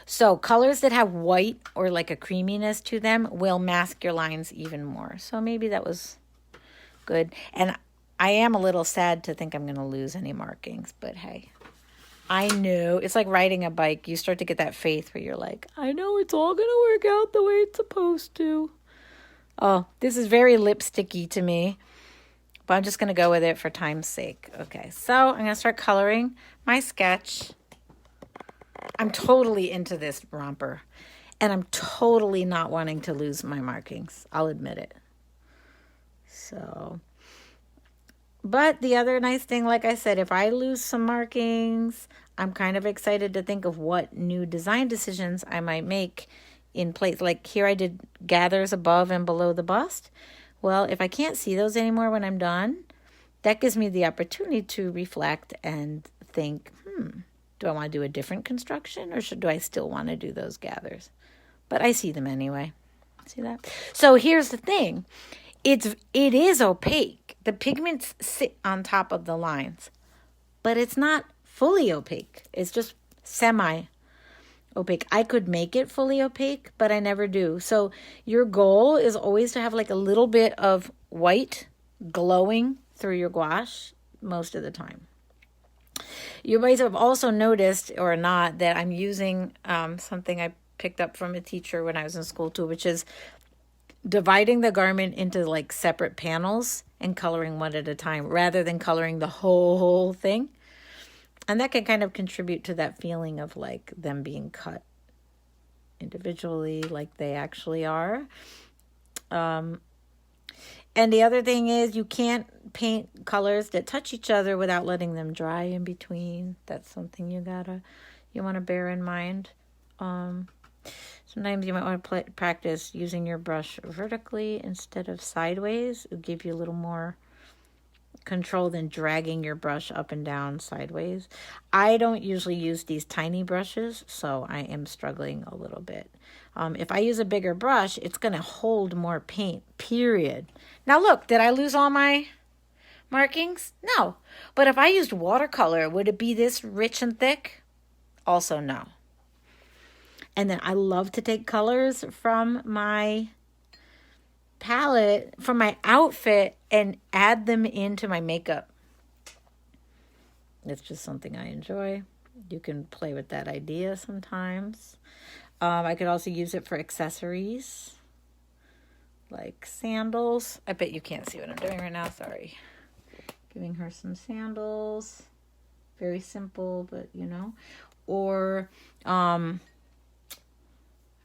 So colors that have white or like a creaminess to them will mask your lines even more. So maybe that was good. And I am a little sad to think I'm going to lose any markings, but hey, I know. It's like riding a bike. You start to get that faith where you're like, I know it's all going to work out the way it's supposed to. Oh, this is very lipsticky to me, but I'm just going to go with it for time's sake. Okay, so I'm going to start coloring my sketch. I'm totally into this romper, and I'm totally not wanting to lose my markings. I'll admit it. So, but the other nice thing, like I said, if I lose some markings, I'm kind of excited to think of what new design decisions I might make in place. Like here I did gathers above and below the bust. Well, if I can't see those anymore when I'm done, that gives me the opportunity to reflect and think, do I want to do a different construction or do I still want to do those gathers? But I see them anyway. See that? So here's the thing. It is opaque. The pigments sit on top of the lines, but it's not fully opaque. It's just semi-opaque. I could make it fully opaque, but I never do. So your goal is always to have like a little bit of white glowing through your gouache most of the time. You might have also noticed or not that I'm using something I picked up from a teacher when I was in school too, which is dividing the garment into like separate panels and coloring one at a time rather than coloring the whole thing. And that can kind of contribute to that feeling of like them being cut individually like they actually are. And the other thing is you can't paint colors that touch each other without letting them dry in between. That's something you want to bear in mind. Sometimes you might want to practice using your brush vertically instead of sideways. It'll give you a little more control than dragging your brush up and down sideways. I don't usually use these tiny brushes, so I am struggling a little bit. If I use a bigger brush, it's going to hold more paint, period. Now look, did I lose all my markings? No. But if I used watercolor, would it be this rich and thick? Also no. And then I love to take colors from my palette, from my outfit, and add them into my makeup. It's just something I enjoy. You can play with that idea sometimes. I could also use it for accessories, like sandals. I bet you can't see what I'm doing right now. Sorry. Giving her some sandals. Very simple, but Or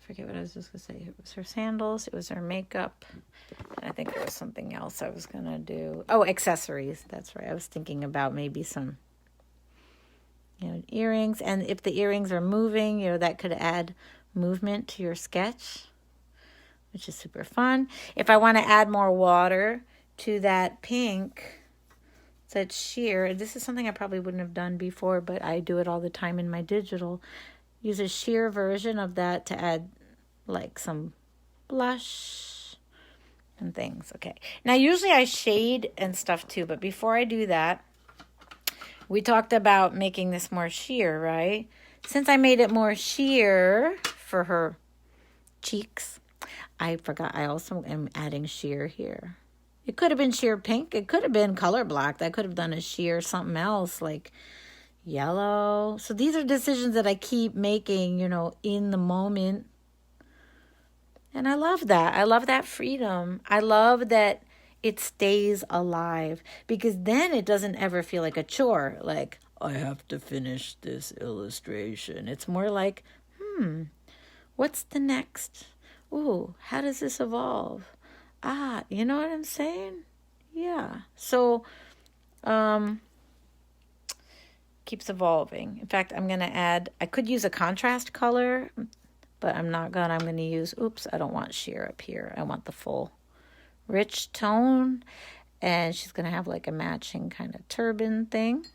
forget what I was just going to say. It was her sandals. It was her makeup. And I think there was something else I was going to do. Oh, accessories. That's right. I was thinking about maybe some, earrings. And if the earrings are moving, that could add movement to your sketch, which is super fun. If I want to add more water to that pink, that sheer, this is something I probably wouldn't have done before, but I do it all the time in my digital. Use a sheer version of that to add like some blush and things. Okay. Now, usually I shade and stuff too, but before I do that, we talked about making this more sheer, right? Since I made it more sheer for her cheeks, I forgot I also am adding sheer here. It could have been sheer pink. It could have been color blocked. I could have done a sheer something else like yellow. So these are decisions that I keep making, in the moment. And I love that. I love that freedom. I love that it stays alive, because then it doesn't ever feel like a chore. Like, I have to finish this illustration. It's more like, what's the next? Ooh, how does this evolve? You know what I'm saying? Yeah. So, keeps evolving. In fact, I'm going to add, I could use a contrast color, but I'm not going to. I'm going to use, I don't want sheer up here. I want the full rich tone. And she's going to have like a matching kind of turban thing.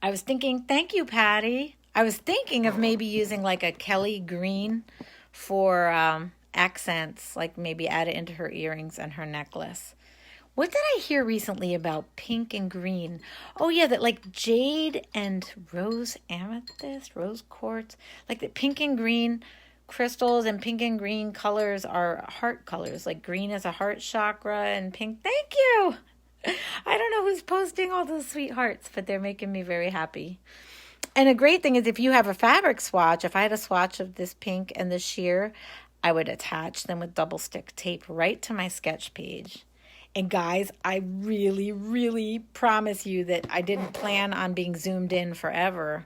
I was thinking, thank you, Patty. I was thinking of maybe using like a Kelly green for accents, like maybe add it into her earrings and her necklace. What did I hear recently about pink and green? Oh, yeah, that like jade and rose amethyst, rose quartz, like the pink and green crystals and pink and green colors are heart colors. Like green is a heart chakra and pink. Thank you. I don't know who's posting all those sweet hearts, but they're making me very happy. And a great thing is if you have a fabric swatch, if I had a swatch of this pink and the sheer, I would attach them with double stick tape right to my sketch page. And guys, I really, really promise you that I didn't plan on being zoomed in forever.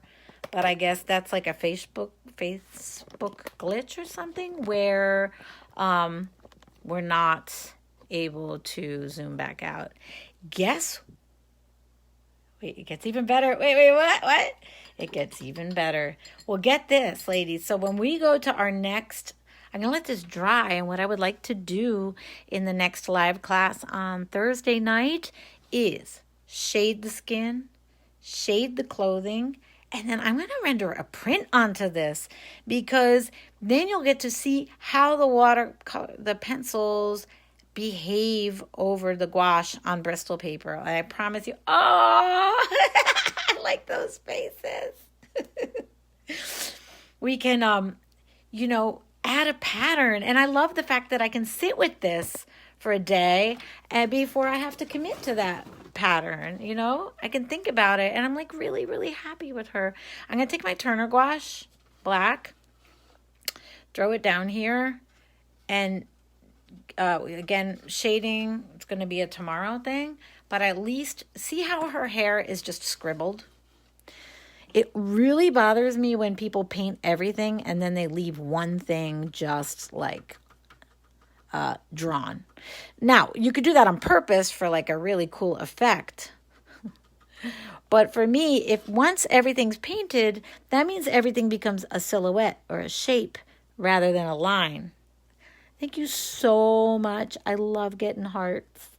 But I guess that's like a Facebook glitch or something where we're not able to zoom back out. Wait, it gets even better. Wait, what? It gets even better. Well, get this, ladies. So when we go to our next, I'm going to let this dry. And what I would like to do in the next live class on Thursday night is shade the skin, shade the clothing, and then I'm going to render a print onto this, because then you'll get to see how the pencils behave over the gouache on Bristol paper. And I promise you, I like those faces. We can, add a pattern. And I love the fact that I can sit with this for a day before I have to commit to that pattern. I can think about it, and I'm like really, really happy with her. I'm going to take my Turner gouache, black, throw it down here, and again, shading, it's going to be a tomorrow thing, but at least see how her hair is just scribbled. It really bothers me when people paint everything and then they leave one thing just like drawn. Now, you could do that on purpose for like a really cool effect. But for me, if once everything's painted, that means everything becomes a silhouette or a shape rather than a line. Thank you so much. I love getting hearts.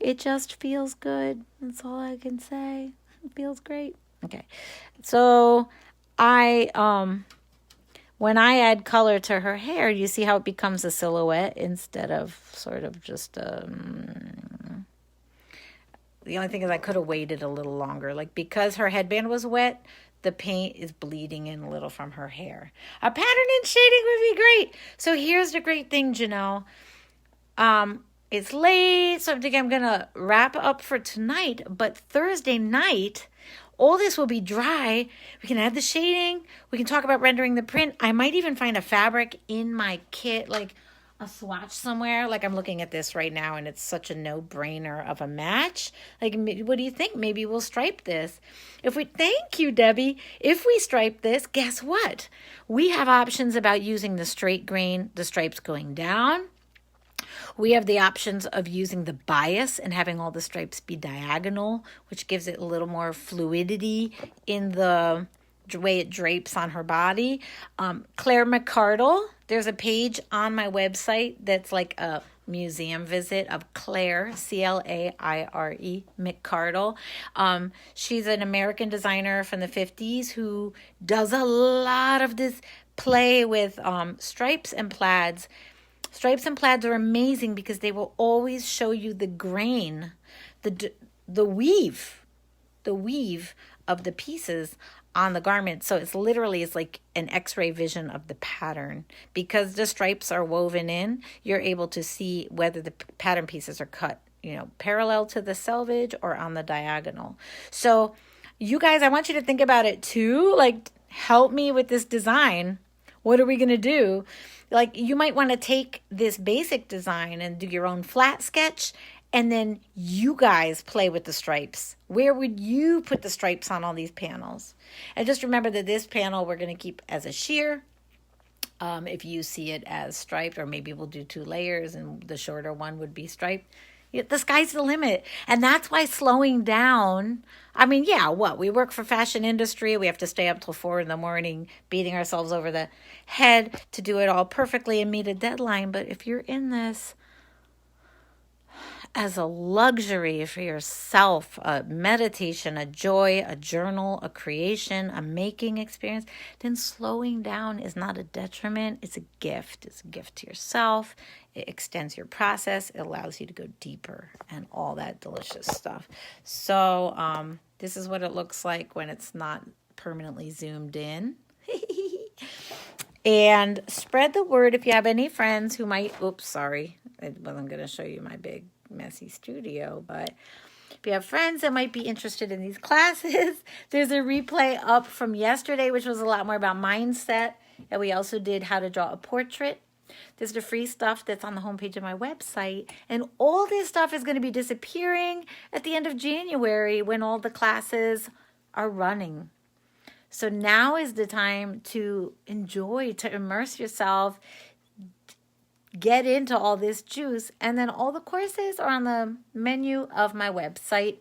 It just feels good. That's all I can say. It feels great. Okay. So when I add color to her hair, you see how it becomes a silhouette instead of sort of just the only thing is I could have waited a little longer. Like, because her headband was wet, the paint is bleeding in a little from her hair. A pattern and shading would be great. So here's the great thing, Janelle. It's late, so I think I'm going to wrap up for tonight. But Thursday night, all this will be dry. We can add the shading. We can talk about rendering the print. I might even find a fabric in my kit. Like, a swatch somewhere. Like I'm looking at this right now and it's such a no-brainer of a match. Like, what do you think? Maybe we'll stripe this. Thank you, Debbie. If we stripe this, guess what? We have options about using the straight grain, the stripes going down. We have the options of using the bias and having all the stripes be diagonal, which gives it a little more fluidity in the way it drapes on her body. Claire McCardle, there's a page on my website that's like a museum visit of Claire, C-L-A-I-R-E, McCardle. She's an American designer from the 50s who does a lot of this play with stripes and plaids. Stripes and plaids are amazing because they will always show you the grain, the weave of the pieces on the garment. So it's like an x-ray vision of the pattern. Because the stripes are woven in, you're able to see whether the pattern pieces are cut, parallel to the selvage or on the diagonal. So you guys, I want you to think about it too. Like, help me with this design. What are we going to do? Like, you might want to take this basic design and do your own flat sketch, and then you guys play with the stripes. Where would you put the stripes on all these panels? And just remember that this panel we're going to keep as a sheer. If you see it as striped, or maybe we'll do 2 layers and the shorter one would be striped. The sky's the limit. And that's why slowing down, we work for fashion industry. We have to stay up till 4 a.m, beating ourselves over the head to do it all perfectly and meet a deadline. But if you're in this as a luxury for yourself, a meditation, a joy, a journal, a creation, a making experience, then slowing down is not a detriment. It's a gift. It's a gift to yourself. It extends your process. It allows you to go deeper and all that delicious stuff. So this is what it looks like when it's not permanently zoomed in. And spread the word if you have any friends who might, I wasn't going to show you my big messy studio, but if you have friends that might be interested in these classes, there's a replay up from yesterday, which was a lot more about mindset. And we also did how to draw a portrait. There's the free stuff that's on the homepage of my website. And all this stuff is going to be disappearing at the end of January when all the classes are running. So now is the time to enjoy, to immerse yourself, get into all this juice. And then all the courses are on the menu of my website,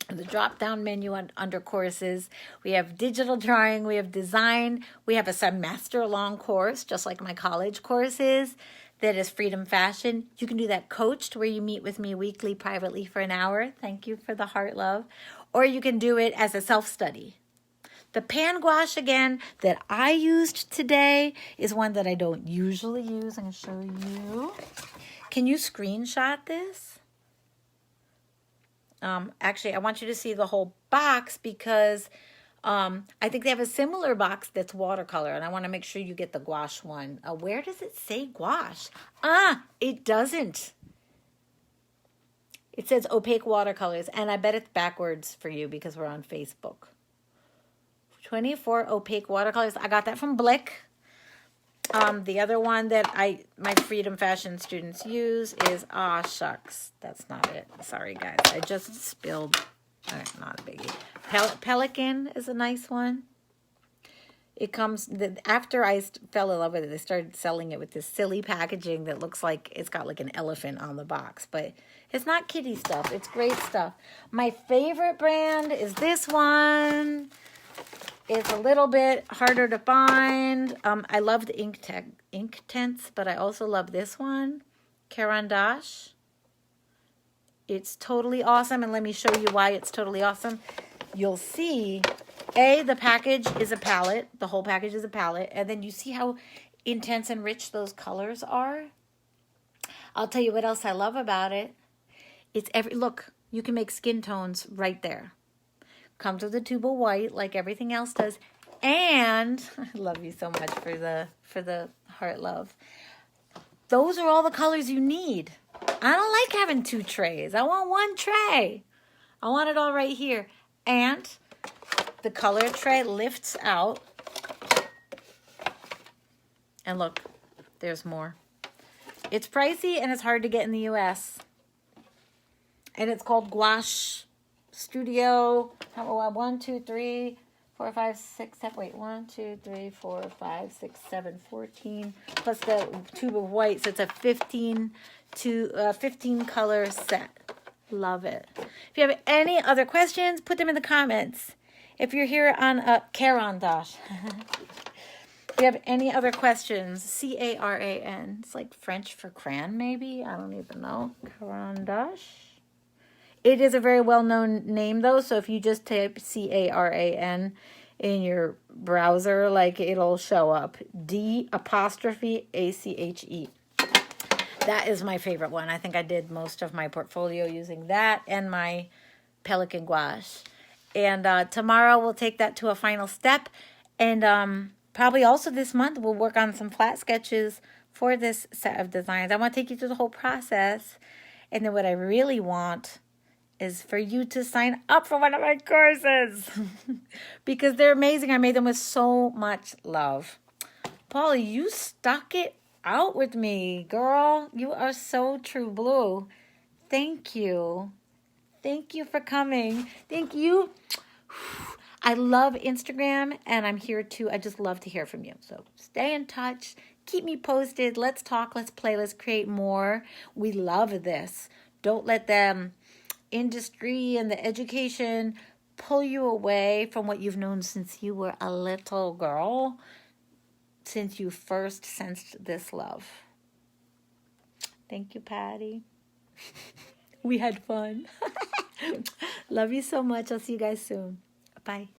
the drop-down menu under courses. We have digital drawing, we have design, we have a semester-long course, just like my college courses, that is Freedom Fashion. You can do that coached, where you meet with me weekly privately for an hour. Thank you for the heart love. Or you can do it as a self-study. The pan gouache, again, that I used today is one that I don't usually use. I'm going to show you. Can you screenshot this? Actually, I want you to see the whole box because I think they have a similar box that's watercolor, and I want to make sure you get the gouache one. Where does it say gouache? It doesn't. It says opaque watercolors, and I bet it's backwards for you because we're on Facebook. 24 opaque watercolors. I got that from Blick. The other one that my Freedom Fashion students use is, shucks, that's not it. Sorry, guys. I just spilled. Not a biggie. Pelican is a nice one. It comes, after I fell in love with it, they started selling it with this silly packaging that looks like it's got like an elephant on the box. But it's not kiddie stuff. It's great stuff. My favorite brand is this one. It's a little bit harder to find. I love the ink tints, but I also love this one, Caran d'Ache. It's totally awesome, and let me show you why it's totally awesome. You'll see, the package is a palette. The whole package is a palette, and then you see how intense and rich those colors are. I'll tell you what else I love about it. Look, you can make skin tones right there. Comes with a tube of white like everything else does. And I love you so much for the heart love. Those are all the colors you need. I don't like having 2 trays. I want 1 tray. I want it all right here. And the color tray lifts out. And look, there's more. It's pricey and it's hard to get in the US. And it's called Gouache Studio. 1, 2, 3, 4, 5, 6, 7. Wait, 1, 2, 3, 4, 5, 6, 7, 14. Plus the tube of white. So it's a 15 color set. Love it. If you have any other questions, put them in the comments. If you're here on Caran Dash. If you have any other questions, C-A-R-A-N. It's like French for crayon, maybe. I don't even know. Caran Dash. It is a very well-known name, though. So if you just type C-A-R-A-N in your browser, like it'll show up. D''A-C-H-E. That is my favorite one. I think I did most of my portfolio using that and my Pelican gouache. And tomorrow we'll take that to a final step. And probably also this month we'll work on some flat sketches for this set of designs. I want to take you through the whole process. And then what I really want is for you to sign up for one of my courses. Because they're amazing. I made them with so much love. Polly, you stuck it out with me, girl. You are so true blue. Thank you. Thank you for coming. Thank you. I love Instagram, and I'm here too. I just love to hear from you. So stay in touch. Keep me posted. Let's talk. Let's play. Let's create more. We love this. Don't let the industry and the education pull you away from what you've known since you were a little girl, since you first sensed this love. Thank you, Patty. We had fun. Love you so much. I'll see you guys soon. Bye.